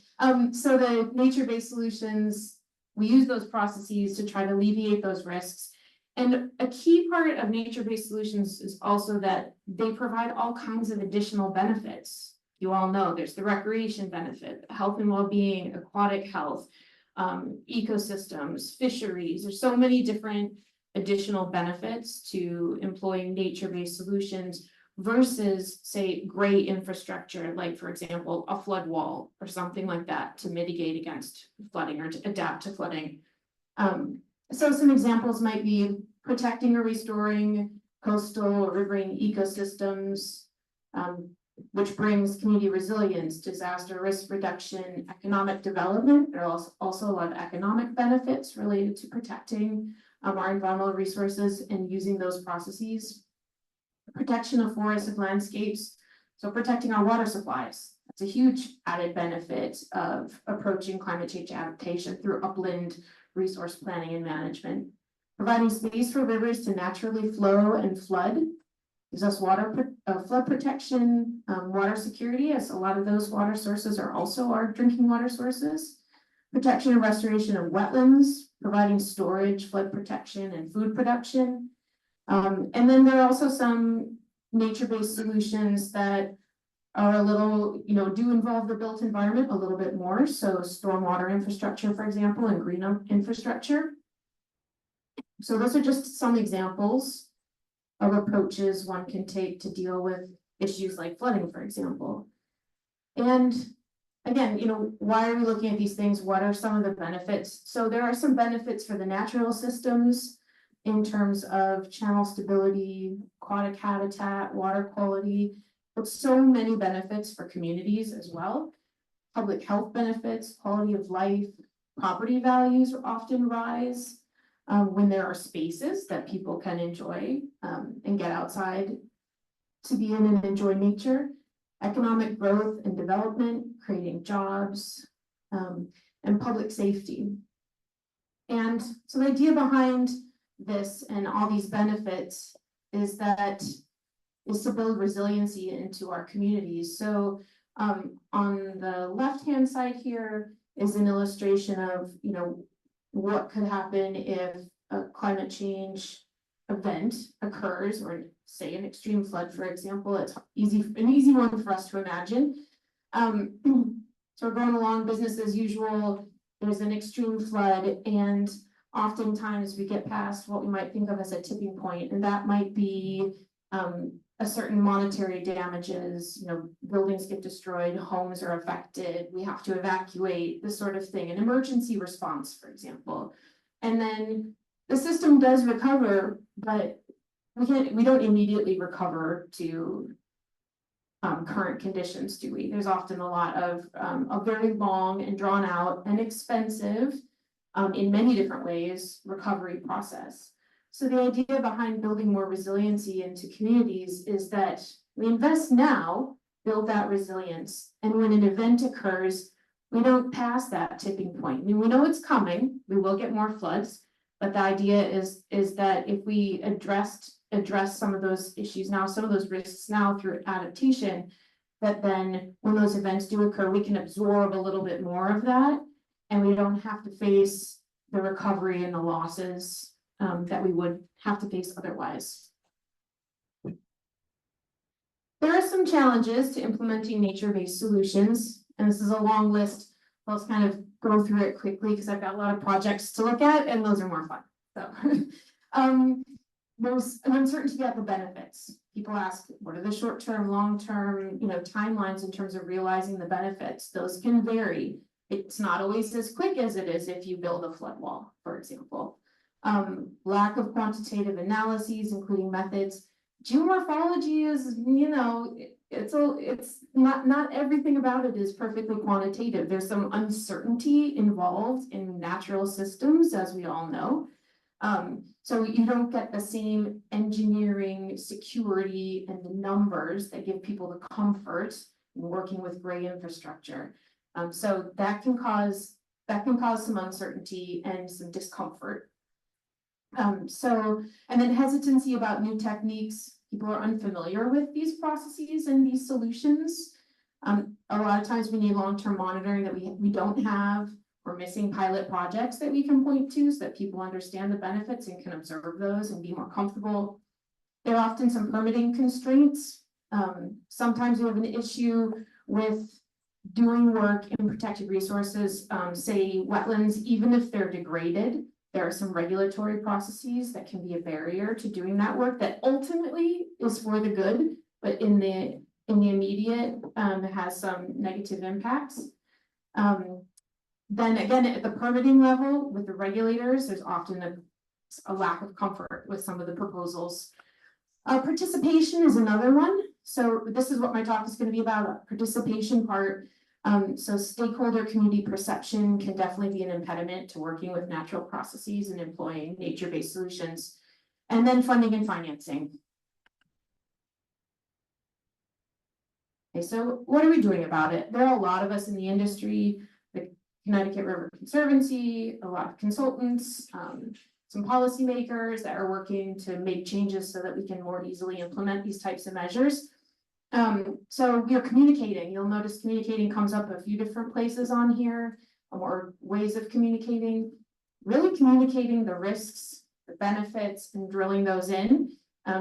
So the nature-based solutions, we use those processes to try to alleviate those risks. And a key part of nature-based solutions is also that they provide all kinds of additional benefits. You all know there's the recreation benefit, health and well-being, aquatic health, ecosystems, fisheries. There's so many different additional benefits to employing nature-based solutions versus, say, gray infrastructure, like, for example, a flood wall or something like that to mitigate against flooding or to adapt to flooding. So some examples might be protecting or restoring coastal or riverine ecosystems, which brings community resilience, disaster risk reduction, economic development. There are also a lot of economic benefits related to protecting our environmental resources and using those processes. Protection of forests and landscapes, so protecting our water supplies. That's a huge added benefit of approaching climate change adaptation through upland resource planning and management. Providing space for rivers to naturally flow and flood gives us flood protection, water security, as a lot of those water sources are also our drinking water sources. Protection and restoration of wetlands, providing storage, flood protection, and food production. And then there are also some nature-based solutions that are a little, do involve the built environment a little bit more. So stormwater infrastructure, for example, and green infrastructure. So those are just some examples of approaches one can take to deal with issues like flooding, for example. And again, why are we looking at these things? What are some of the benefits? So there are some benefits for the natural systems in terms of channel stability, aquatic habitat, water quality, but so many benefits for communities as well. Public health benefits, quality of life, property values often rise when there are spaces that people can enjoy and get outside to be in and enjoy nature. Economic growth and development, creating jobs, and public safety. And so the idea behind this and all these benefits is to build resiliency into our communities. So on the left-hand side here is an illustration of, what could happen if a climate change event occurs, or say an extreme flood, for example. It's an easy one for us to imagine. So we're going along business as usual. There's an extreme flood, and oftentimes we get past what we might think of as a tipping point, and that might be a certain monetary damages, buildings get destroyed, homes are affected, we have to evacuate, this sort of thing, an emergency response, for example. And then the system does recover, but we don't immediately recover to current conditions, do we? There's often a lot of a very long and drawn out and expensive, in many different ways, recovery process. So the idea behind building more resiliency into communities is that we invest now, build that resilience, and when an event occurs, we don't pass that tipping point. I mean, we know it's coming, we will get more floods, but the idea is that if we address some of those issues now, some of those risks now through adaptation, that then when those events do occur, we can absorb a little bit more of that, and we don't have to face the recovery and the losses that we would have to face otherwise. There are some challenges to implementing nature-based solutions, and this is a long list. I'll just kind of go through it quickly because I've got a lot of projects to look at, and those are more fun. So there's an uncertainty about the benefits. People ask, what are the short-term, long-term, timelines in terms of realizing the benefits? Those can vary. It's not always as quick as it is if you build a flood wall, for example. Lack of quantitative analyses, including methods. Geomorphology is, it's not everything about it is perfectly quantitative. There's some uncertainty involved in natural systems, as we all know. So you don't get the same engineering security and the numbers that give people the comfort in working with gray infrastructure. So that can cause some uncertainty and some discomfort. And then hesitancy about new techniques. People are unfamiliar with these processes and these solutions. A lot of times we need long-term monitoring that we don't have. We're missing pilot projects that we can point to so that people understand the benefits and can observe those and be more comfortable. There are often some permitting constraints. Sometimes we have an issue with doing work in protected resources, say wetlands, even if they're degraded. There are some regulatory processes that can be a barrier to doing that work that ultimately is for the good, but in the immediate has some negative impacts. Then again, at the permitting level with the regulators, there's often a lack of comfort with some of the proposals. Participation is another one. So this is what my talk is going to be about, participation part. So stakeholder community perception can definitely be an impediment to working with natural processes and employing nature-based solutions. And then funding and financing. Okay, so what are we doing about it? There are a lot of us in the industry, the Connecticut River Conservancy, a lot of consultants, some policymakers that are working to make changes so that we can more easily implement these types of measures. So we are communicating. You'll notice communicating comes up a few different places on here, or ways of communicating. Really communicating the risks, the benefits, and drilling those in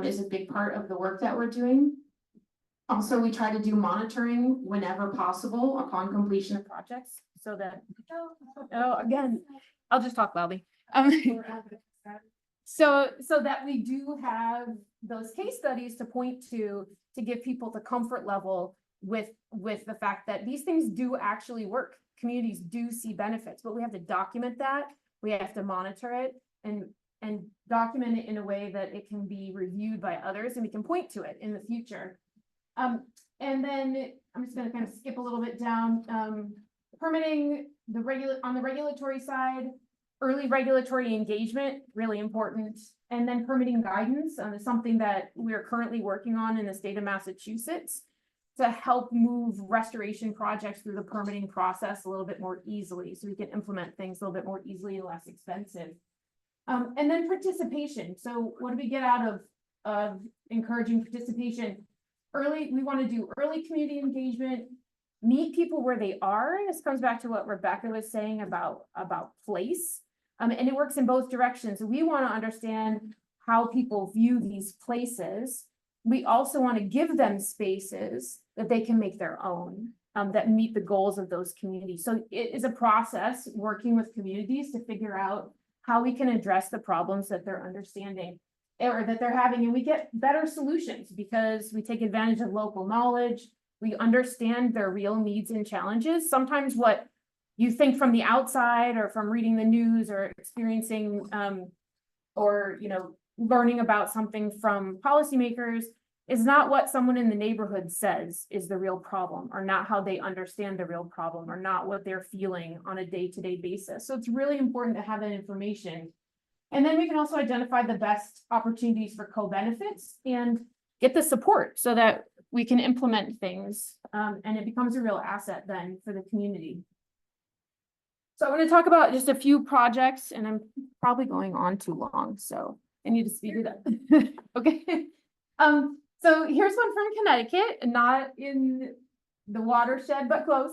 is a big part of the work that we're doing. Also, we try to do monitoring whenever possible upon completion of projects so that, again, I'll just talk loudly. So that we do have those case studies to point to give people the comfort level with the fact that these things do actually work. Communities do see benefits, but we have to document that. We have to monitor it and document it in a way that it can be reviewed by others and we can point to it in the future. And then I'm just gonna kind of skip a little bit down. Permitting on the regulatory side, early regulatory engagement, really important. And then permitting guidance is something that we're currently working on in the state of Massachusetts to help move restoration projects through the permitting process a little bit more easily, so we can implement things a little bit more easily and less expensive. And then participation. So what do we get out of encouraging participation? We want to do early community engagement, meet people where they are. This comes back to what Rebecca was saying about place. And it works in both directions. We want to understand how people view these places. We also want to give them spaces that they can make their own, that meet the goals of those communities. So it is a process working with communities to figure out how we can address the problems that they're understanding or that they're having, and we get better solutions because we take advantage of local knowledge. We understand their real needs and challenges. Sometimes what you think from the outside or from reading the news or experiencing or learning about something from policymakers is not what someone in the neighborhood says is the real problem, or not how they understand the real problem, or not what they're feeling on a day-to-day basis. So it's really important to have that information. And then we can also identify the best opportunities for co-benefits and get the support so that we can implement things and it becomes a real asset then for the community. So I want to talk about just a few projects, and I'm probably going on too long, so I need to speed it up. Okay. So here's one from Connecticut, not in the watershed, but close,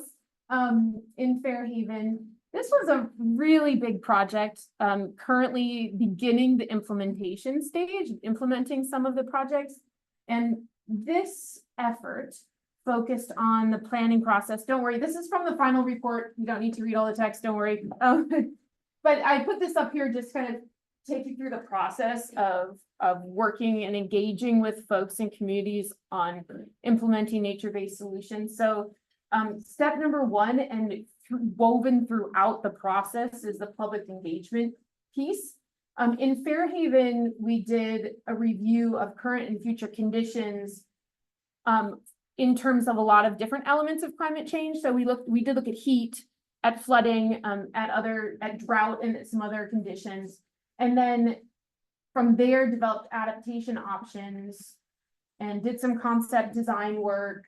in Fairhaven. This was a really big project, currently beginning the implementation stage, implementing some of the projects. And this effort focused on the planning process. Don't worry, this is from the final report. You don't need to read all the text, don't worry. But I put this up here just kind of take you through the process of working and engaging with folks and communities on implementing nature-based solutions. So step number one, and woven throughout the process, is the public engagement piece. In Fairhaven, we did a review of current and future conditions in terms of a lot of different elements of climate change. So we did look at heat, at flooding, at drought, and some other conditions. And then from there developed adaptation options and did some concept design work,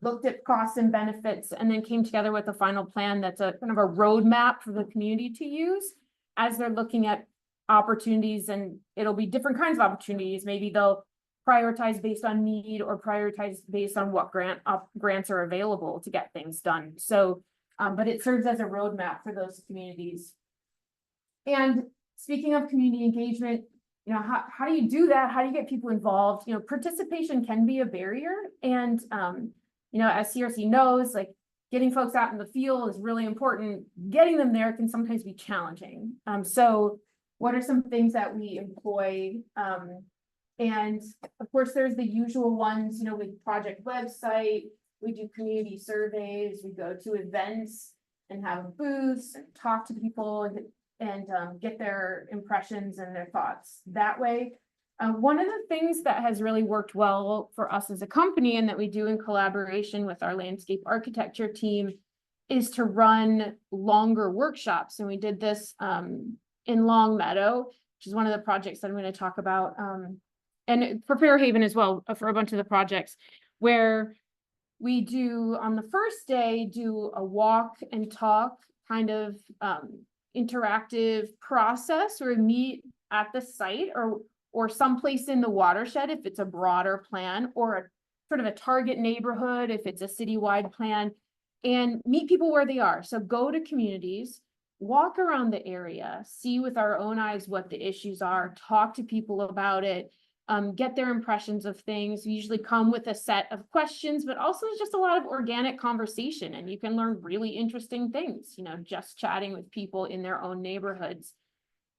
looked at costs and benefits, and then came together with a final plan that's a kind of a roadmap for the community to use as they're looking at opportunities. And it'll be different kinds of opportunities. Maybe they'll prioritize based on need or prioritize based on what grants are available to get things done. So, but it serves as a roadmap for those communities. And speaking of community engagement, how do you do that? How do you get people involved? Participation can be a barrier. And, as CRC knows, like getting folks out in the field is really important. Getting them there can sometimes be challenging. So what are some things that we employ? And of course, there's the usual ones, with project website, we do community surveys, we go to events and have booths and talk to people and get their impressions and their thoughts that way. One of the things that has really worked well for us as a company, and that we do in collaboration with our landscape architecture team, is to run longer workshops. And we did this in Long Meadow, which is one of the projects that I'm going to talk about, and for Fairhaven as well, for a bunch of the projects, where we do on the first day do a walk and talk kind of interactive process, or meet at the site or someplace in the watershed if it's a broader plan, or a sort of a target neighborhood if it's a citywide plan, and meet people where they are. So go to communities, walk around the area, see with our own eyes what the issues are, talk to people about it, get their impressions of things. We usually come with a set of questions, but also just a lot of organic conversation, and you can learn really interesting things, just chatting with people in their own neighborhoods.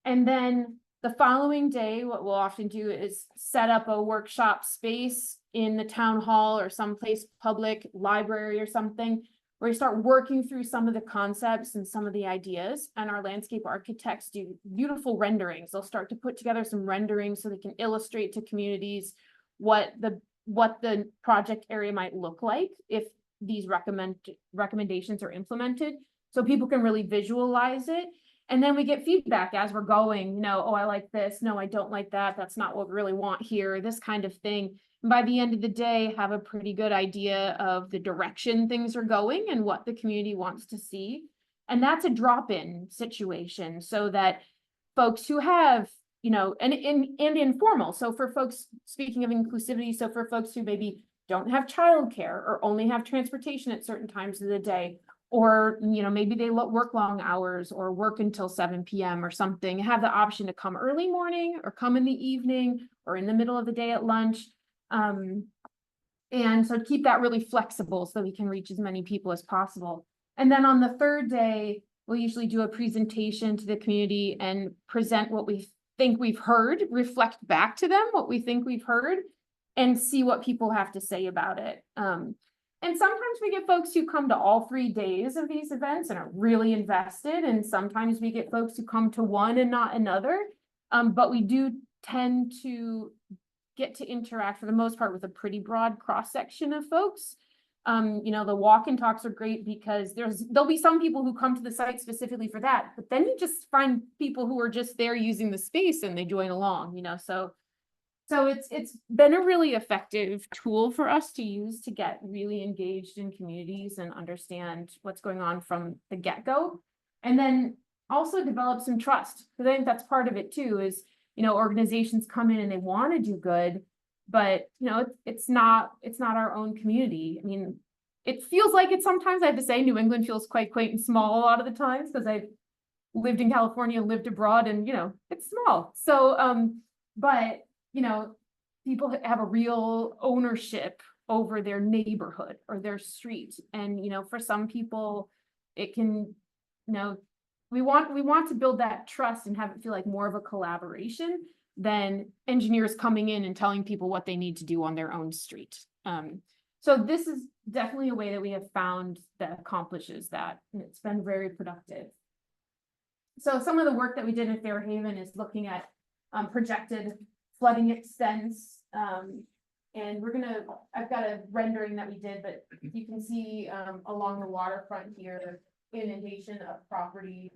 And then the following day, what we'll often do is set up a workshop space in the town hall or someplace public, library or something, where we start working through some of the concepts and some of the ideas, and our landscape architects do beautiful renderings. They'll start to put together some renderings so they can illustrate to communities what the project area might look like if these recommendations are implemented, so people can really visualize it. And then we get feedback as we're going, oh, I like this, no, I don't like that, that's not what we really want here, this kind of thing. And by the end of the day, have a pretty good idea of the direction things are going and what the community wants to see. And that's a drop-in situation, so that folks who have, and informal. So for folks, speaking of inclusivity, so for folks who maybe don't have childcare or only have transportation at certain times of the day, or, maybe they work long hours or work until 7 p.m. or something, have the option to come early morning or come in the evening or in the middle of the day at lunch. And so keep that really flexible so we can reach as many people as possible. And then on the third day, we'll usually do a presentation to the community and present what we think we've heard, reflect back to them what we think we've heard, and see what people have to say about it. And sometimes we get folks who come to all 3 days of these events and are really invested, and sometimes we get folks who come to one and not another. But we do tend to get to interact for the most part with a pretty broad cross-section of folks. The walk and talks are great because there'll be some people who come to the site specifically for that, but then you just find people who are just there using the space and they join along, So it's been a really effective tool for us to use to get really engaged in communities and understand what's going on from the get-go. And then also develop some trust, because I think that's part of it too, is, organizations come in and they want to do good, but, it's not our own community. I mean, it feels like it sometimes. I have to say, New England feels quite quaint and small a lot of the times, because I've lived in California, lived abroad, and, it's small. So, but people have a real ownership over their neighborhood or their street. And, for some people, it can, we want to build that trust and have it feel like more of a collaboration than engineers coming in and telling people what they need to do on their own street. So this is definitely a way that we have found that accomplishes that, and it's been very productive. So some of the work that we did in Fairhaven is looking at projected flooding extents. And I've got a rendering that we did, but you can see along the waterfront here, inundation of properties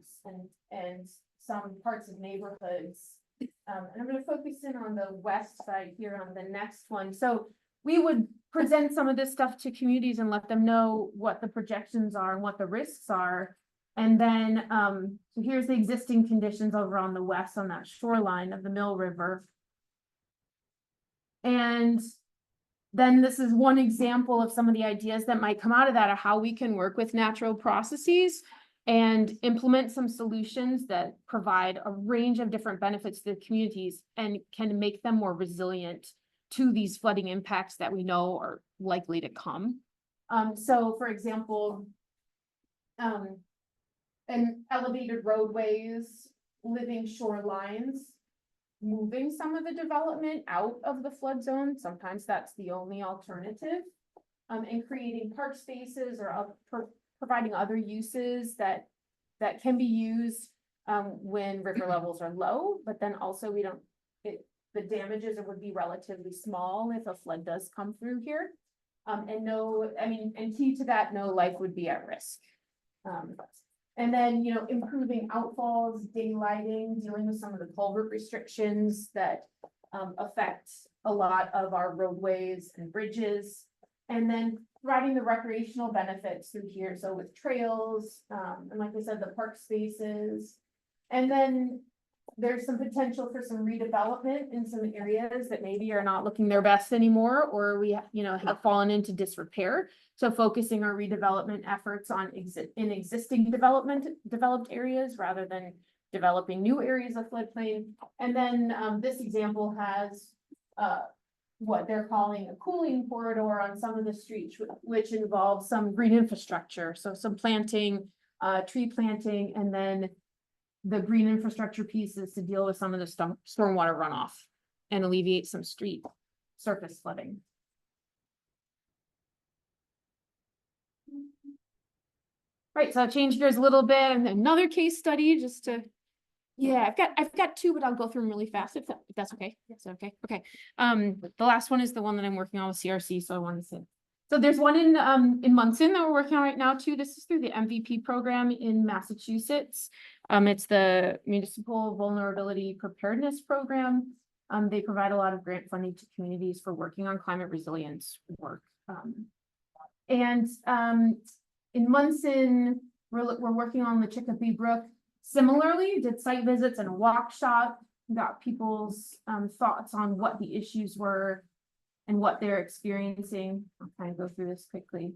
and some parts of neighborhoods. And I'm going to focus in on the west side here on the next one. So we would present some of this stuff to communities and let them know what the projections are and what the risks are. And then, so here's the existing conditions over on the west on that shoreline of the Mill River. And then this is one example of some of the ideas that might come out of that, of how we can work with natural processes and implement some solutions that provide a range of different benefits to the communities and can make them more resilient to these flooding impacts that we know are likely to come. So for example, and elevated roadways, living shorelines, moving some of the development out of the flood zone. Sometimes that's the only alternative. And creating park spaces or providing other uses that can be used when river levels are low, but then also the damages would be relatively small if a flood does come through here. And key to that, no life would be at risk. And then, improving outfalls, daylighting, dealing with some of the culvert restrictions that affect a lot of our roadways and bridges. And then providing the recreational benefits through here. So with trails, and like I said, the park spaces. And then there's some potential for some redevelopment in some areas that maybe are not looking their best anymore, or we have fallen into disrepair. So focusing our redevelopment efforts on existing developed areas rather than developing new areas of floodplain. And then this example has what they're calling a cooling corridor on some of the streets, which involves some green infrastructure. So some planting, tree planting, and then the green infrastructure pieces to deal with some of the stormwater runoff and alleviate some street surface flooding. Right, so I'll change gears a little bit, and another case study just to, yeah, I've got two, but I'll go through them really fast if that's okay. Yes, okay, okay. The last one is the one that I'm working on with CRC, so I wanted to say. So there's one in Munson that we're working on right now too. This is through the MVP program in Massachusetts. It's the Municipal Vulnerability Preparedness Program. They provide a lot of grant funding to communities for working on climate resilience work. In Munson, we're working on the Chicopee Brook. Similarly, did site visits and a walk shop, got people's thoughts on what the issues were and what they're experiencing. I'll kind of go through this quickly.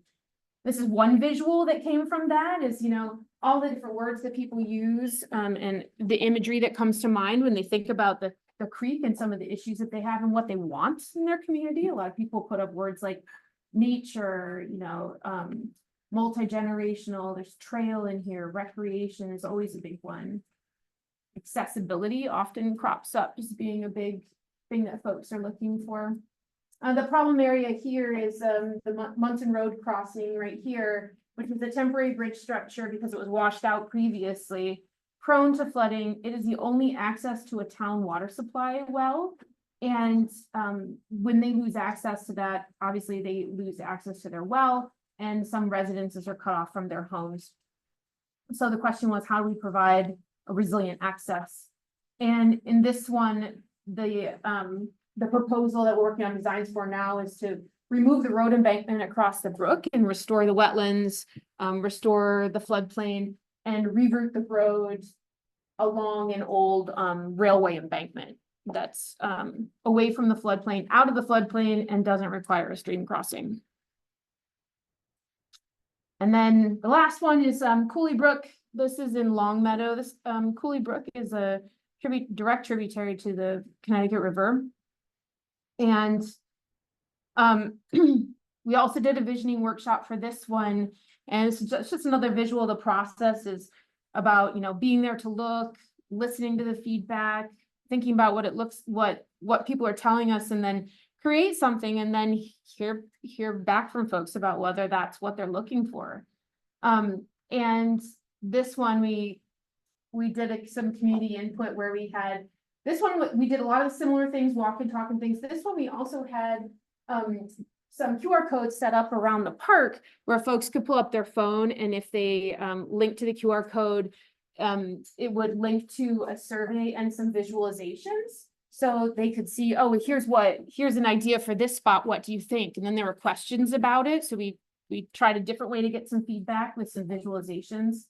This is one visual that came from that is, you know, all the different words that people use and the imagery that comes to mind when they think about the creek and some of the issues that they have and what they want in their community. A lot of people put up words like nature, you know, multi-generational, there's trail in here, recreation is always a big one. Accessibility often crops up as being a big thing that folks are looking for. The problem area here is the Munson Road crossing right here, which is a temporary bridge structure because it was washed out previously, prone to flooding. It is the only access to a town water supply well. And when they lose access to that, obviously they lose access to their well, and some residences are cut off from their homes. So the question was, how do we provide a resilient access? And in this one, the proposal that we're working on designs for now is to remove the road embankment across the brook and restore the wetlands, restore the floodplain, and reroute the road along an old railway embankment that's away from the floodplain, out of the floodplain, and doesn't require a stream crossing. And then the last one is Cooley Brook. This is in Longmeadow. This Cooley Brook is a direct tributary to the Connecticut River. And we also did a visioning workshop for this one. And it's just another visual of the process is about, you know, being there to look, listening to the feedback, thinking about what it looks, what people are telling us, and then create something and then hear back from folks about whether that's what they're looking for. And this one, we did some community input where we had, this one, we did a lot of similar things, walk and talk and things. This one, we also had some QR codes set up around the park where folks could pull up their phone, and if they link to the QR code, it would link to a survey and some visualizations. So they could see, oh, here's an idea for this spot. What do you think? And then there were questions about it. So we tried a different way to get some feedback with some visualizations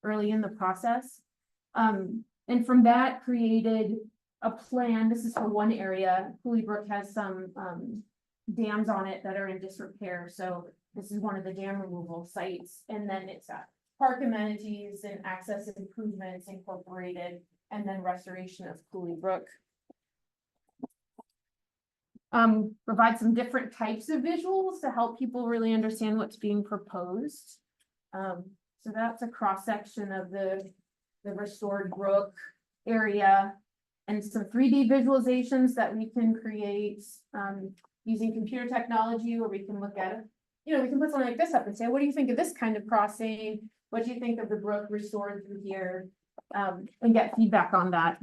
early in the process. And from that created a plan. This is for one area. Cooley Brook has some dams on it that are in disrepair. So this is one of the dam removal sites. And then it's park amenities and access improvements incorporated, and then restoration of Cooley Brook. Provide some different types of visuals to help people really understand what's being proposed. So that's a cross section of the restored brook area, and some 3D visualizations that we can create using computer technology, where we can look at it. You know, we can put something like this up and say, what do you think of this kind of crossing? What do you think of the brook restored through here? And get feedback on that.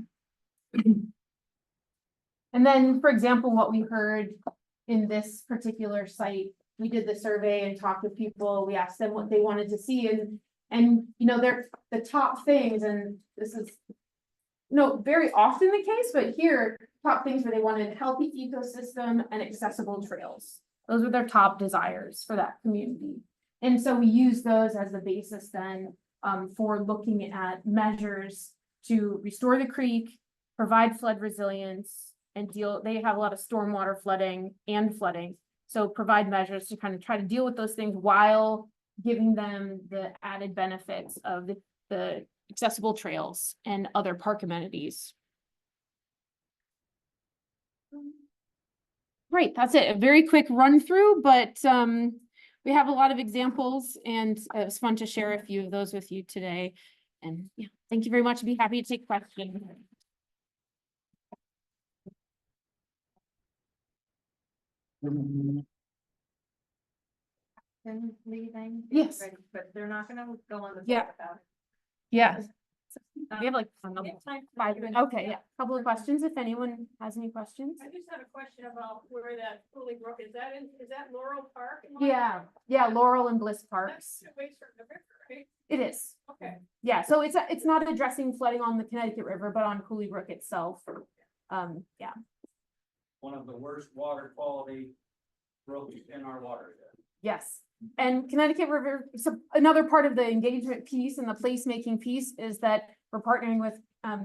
And then, for example, what we heard in this particular site, we did the survey and talked with people. We asked them what they wanted to see, and you know, they're the top things, and this is very often the case, but here, top things where they wanted healthy ecosystem and accessible trails. Those were their top desires for that community. And so we use those as the basis then for looking at measures to restore the creek, provide flood resilience, and they have a lot of stormwater flooding. So provide measures to kind of try to deal with those things while giving them the added benefits of the accessible trails and other park amenities. Right, that's it. A very quick run through, but we have a lot of examples, and it was fun to share a few of those with you today. And yeah, thank you very much. I'd be happy to take questions. Leaving. Yes. But they're not gonna go on the. Yeah. boat without it. Yeah. We have like Time. 5 minutes. Okay, yeah, couple of questions if anyone has any questions. I just had a question about where that Cooley Brook, is that Laurel Park? Yeah, yeah, Laurel and Bliss Parks. That's away from the river, right? It is. Okay. Yeah, so it's not addressing flooding on the Connecticut River, but on Cooley Brook itself. Yeah, One of the worst water quality brooks in our watershed. yes. And Connecticut River, so another part of the engagement piece and the placemaking piece is that we're partnering with,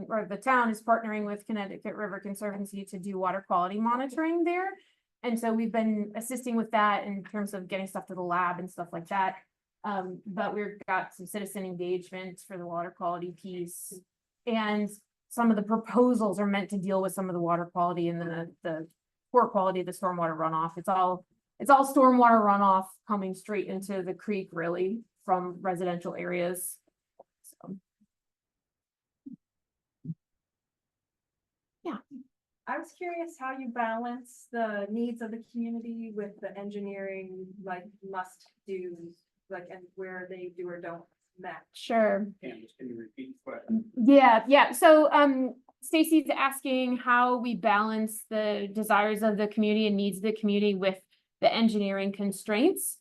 or the town is partnering with Connecticut River Conservancy to do water quality monitoring there. And so we've been assisting with that in terms of getting stuff to the lab and stuff like that. But we've got some citizen engagement for the water quality piece. And some of the proposals are meant to deal with some of the water quality and the poor quality of the stormwater runoff. It's all stormwater runoff coming straight into the creek, really, from residential areas. So, I was curious how you balance the needs of the community with the engineering, like must do, like, and where they do or don't match. sure. Candice, can you repeat the question? Yeah. So, Stacy's asking how we balance the desires of the community and needs of the community with the engineering constraints.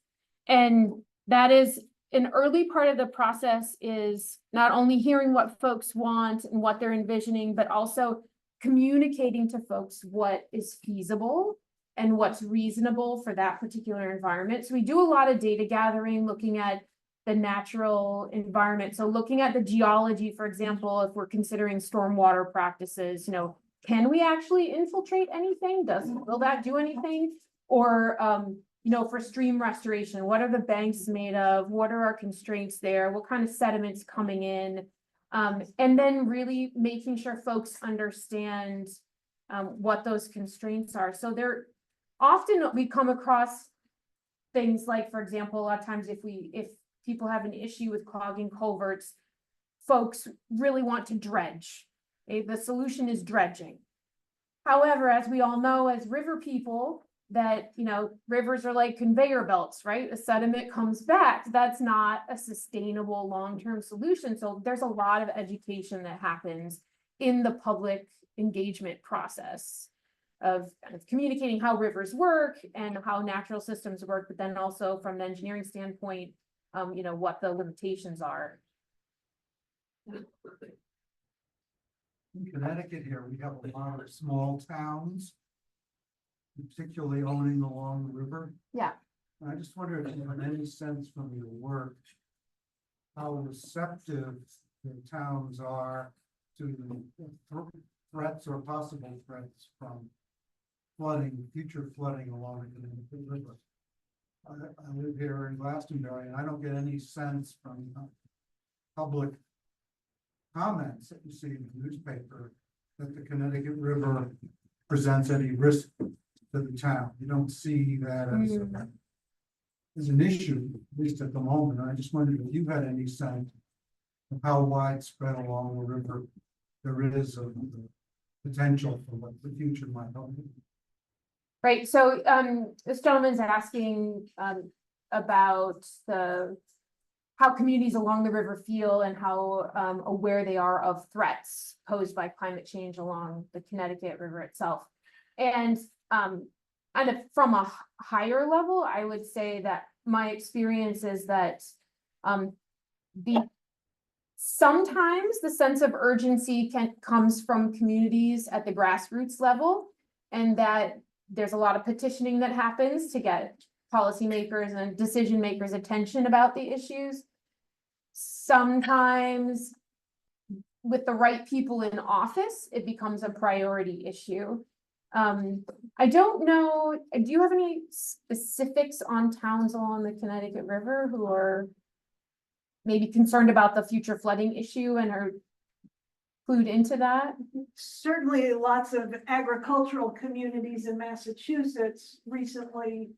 And that is an early part of the process is not only hearing what folks want and what they're envisioning, but also communicating to folks what is feasible and what's reasonable for that particular environment. So we do a lot of data gathering, looking at the natural environment. So looking at the geology, for example, if we're considering stormwater practices, can we actually infiltrate anything? Will that do anything? Or, for stream restoration, what are the banks made of? What are our constraints there? What kind of sediments coming in? And then really making sure folks understand what those constraints are. So we come across things like, for example, a lot of times if people have an issue with clogging culverts, folks really want to dredge. The solution is dredging. However, as we all know, as river people, that, rivers are like conveyor belts, right? The sediment comes back. That's not a sustainable long-term solution. So there's a lot of education that happens in the public engagement process of kind of communicating how rivers work and how natural systems work, but then also from an engineering standpoint, what the limitations are. In Connecticut here, we have a lot of small towns, particularly owning along the river. Yeah. And I just wonder if you have any sense from your work how receptive the towns are to threats or possible threats from future flooding along the Connecticut River. I live here in Glastonbury, and I don't get any sense from public comments that you see in the newspaper that the Connecticut River presents any risk to the town. You don't see that as an issue, at least at the moment. I just wondered if you had any sense of how widespread along the river there is of the potential for what the future might hold. Right, so this gentleman's asking about how communities along the river feel and how aware they are of threats posed by climate change along the Connecticut River itself. And kind of from a higher level, I would say that my experience is that sometimes the sense of urgency comes from communities at the grassroots level, and that there's a lot of petitioning that happens to get policymakers and decision makers' attention about the issues. Sometimes with the right people in office, it becomes a priority issue. I don't know, do you have any specifics on towns along the Connecticut River who are maybe concerned about the future flooding issue and are clued into that? Certainly lots of agricultural communities in Massachusetts recently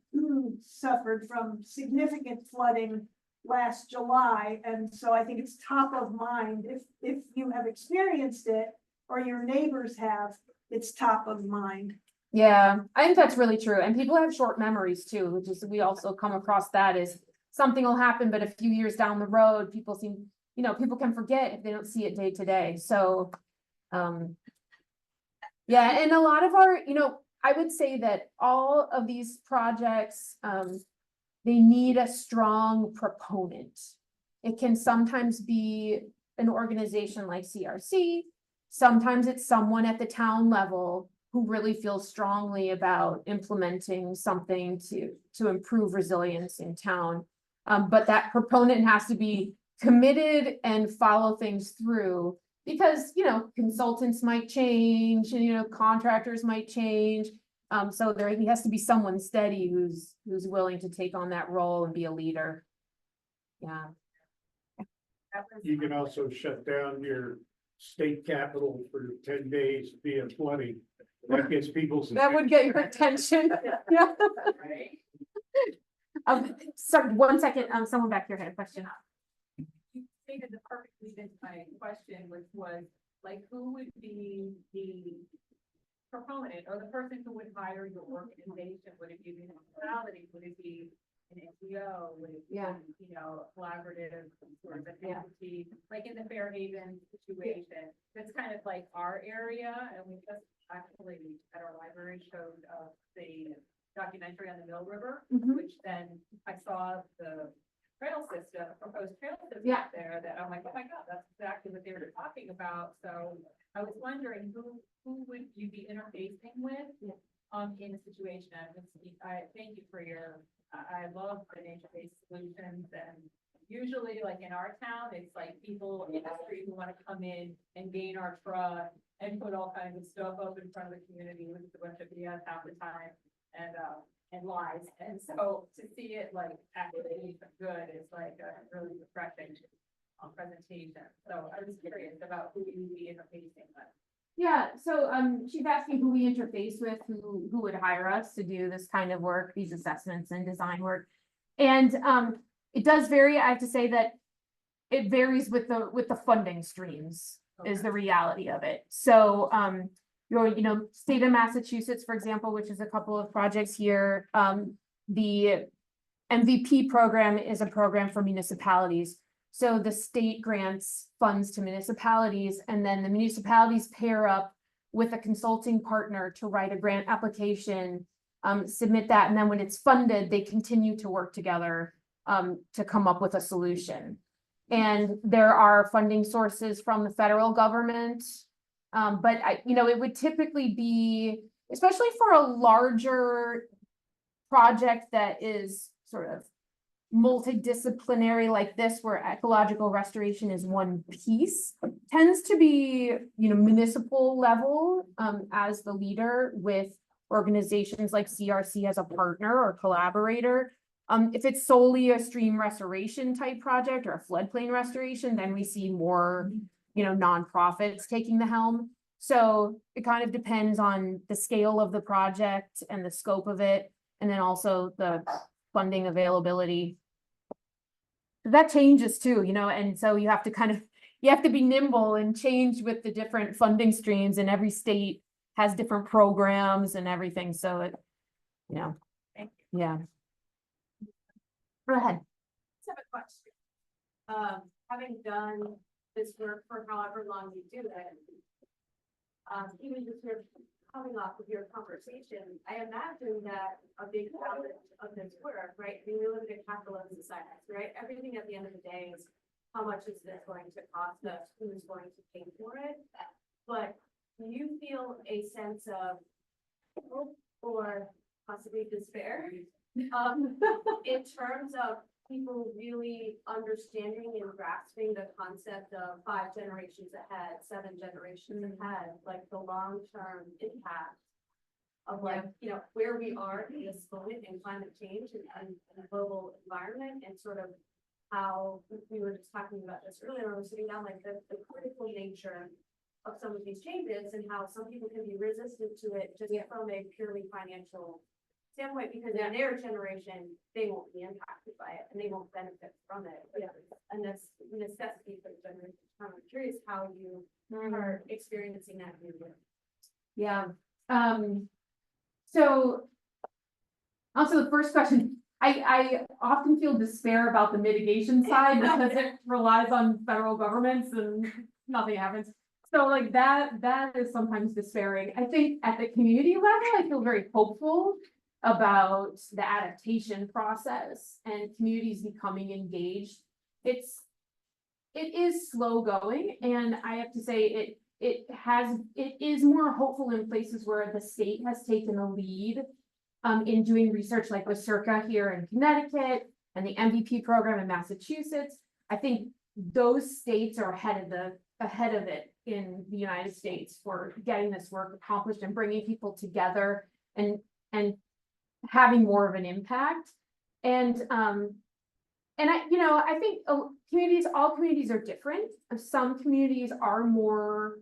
suffered from significant flooding last July, and so I think it's top of mind. If you have experienced it or your neighbors have, it's top of mind. Yeah, I think that's really true. And people have short memories too, which is, we also come across that is something will happen, but a few years down the road, people seem, people can forget if they don't see it day to day. So, yeah, and a lot of our, I would say that all of these projects, they need a strong proponent. It can sometimes be an organization like CRC. Sometimes it's someone at the town level who really feels strongly about implementing something to improve resilience in town. But that proponent has to be committed and follow things through because, consultants might change and, contractors might change. So he has to be someone steady who's willing to take on that role and be a leader. Yeah. You can also shut down your state capitol for 10 days via flooding. That gets people's. That would get your attention. Yeah. Sorry, 1 second. Someone back here had a question. You stated the perfect lead into my question, which was like, who would be the proponent or the person who would hire your organization? Would it be the municipality? Would it be an NGO? Would it be, Yeah. collaborative sort of an Yeah. entity, like in the Fairhaven situation? That's kind of like our area, and we just actually at our library showed the documentary on the Mill River, Mhm. which then I saw the trail system, proposed trail system Yeah. there that I'm like, oh my God, that's exactly what they were talking about. So I was wondering who would you be interfacing with in a situation? I thank you for your, I love the nature-based solutions, and usually like in our town, it's like people in the street who want to come in and gain our trust and put all kinds of stuff up in front of the community, which is a bunch of BS half the time and lies. And so to see it like actually good is like a really refreshing presentation. So I was curious about who you would be interfacing with. Yeah, so she's asking who we interface with, who would hire us to do this kind of work, these assessments and design work. And it does vary. I have to say that it varies with the funding streams is the reality of it. So your state of Massachusetts, for example, which is a couple of projects here, the MVP program is a program for municipalities. So the state grants funds to municipalities, and then the municipalities pair up with a consulting partner to write a grant application, submit that, and then when it's funded, they continue to work together to come up with a solution. And there are funding sources from the federal government, but it would typically be, especially for a larger project that is sort of multidisciplinary like this, where ecological restoration is one piece, tends to be, municipal level, as the leader with organizations like CRC as a partner or collaborator. If it's solely a stream restoration type project or a floodplain restoration, then we see more, nonprofits taking the helm. So it kind of depends on the scale of the project and the scope of it, and then also the funding availability. That changes too, and so you have to be nimble and change with the different funding streams, and every state has different programs and everything. So it, yeah. Go ahead. I have a question. Having done this work for however long you do it, even just sort of coming off of your conversation, I imagine that a big challenge of this work, right? I mean, we live in a capitalist society, right? Everything at the end of the day is how much is this going to cost us? Who's going to pay for it? But do you feel a sense of hope or possibly despair in terms of people really understanding and grasping the concept of 5 generations ahead, 7 generations ahead, like the long-term impact of like, where we are in this moment in climate change and global environment, and sort of how we were just talking about this earlier, when we're sitting down, like the critical nature of some of these changes and how some people can be resistant to it just from a purely financial standpoint, because in their generation, they won't be impacted by it and they won't benefit from it. But it's a necessity for the generation to come. I'm curious how you are experiencing that in your work. Yeah, so. Also, the first question, I often feel despair about the mitigation side because it relies on federal governments and nothing happens. So like that is sometimes despairing. I think at the community level, I feel very hopeful about the adaptation process and communities becoming engaged. It is slow going, and I have to say it is more hopeful in places where the state has taken a lead in doing research like with Circa here in Connecticut and the MVP program in Massachusetts. I think those states are ahead of it in the United States for getting this work accomplished and bringing people together and having more of an impact. And I think all communities are different. Some communities are more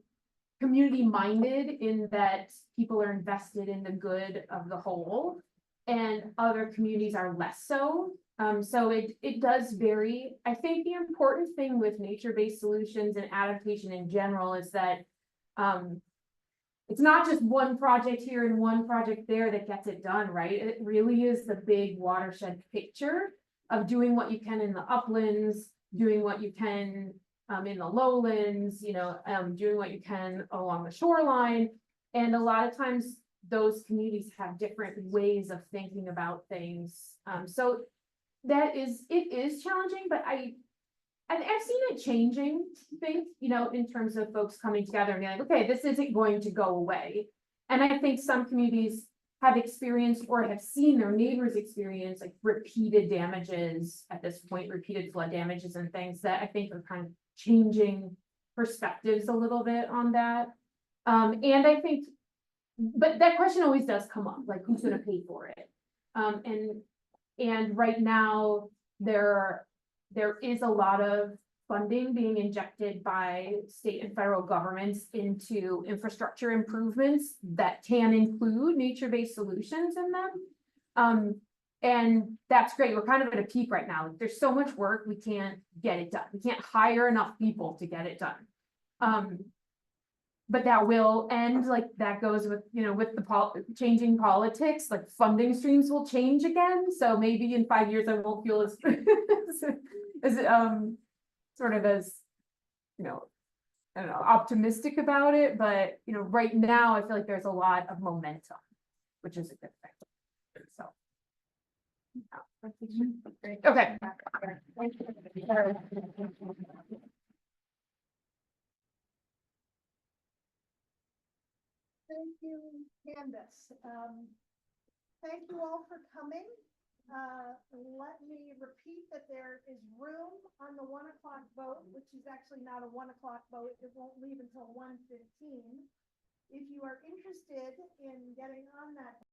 community minded in that people are invested in the good of the whole, and other communities are less so. So it does vary. I think the important thing with nature-based solutions and adaptation in general is that it's not just one project here and one project there that gets it done, right? It really is the big watershed picture of doing what you can in the uplands, doing what you can in the lowlands, doing what you can along the shoreline. And a lot of times those communities have different ways of thinking about things. So it is challenging, but I've seen it changing, I think, in terms of folks coming together and being like, okay, this isn't going to go away. And I think some communities have experienced or have seen their neighbors experience like repeated damages at this point, repeated flood damages and things that I think are kind of changing perspectives a little bit on that. And I think, but that question always does come up, like who's going to pay for it? And right now there is a lot of funding being injected by state and federal governments into infrastructure improvements that can include nature-based solutions in them. And that's great. We're kind of at a peak right now. There's so much work, we can't get it done. We can't hire enough people to get it done. But that will end, like that goes with, with the changing politics, like funding streams will change again. So maybe in 5 years, I won't feel as, sort of as, I don't know, optimistic about it. But, right now I feel like there's a lot of momentum, which is a good thing. So. Okay. Thank you, Candice. Thank you all for coming. Let me repeat that there is room on the 1 o'clock vote, which is actually not a 1 o'clock vote. It won't leave until 1:15. If you are interested in getting on that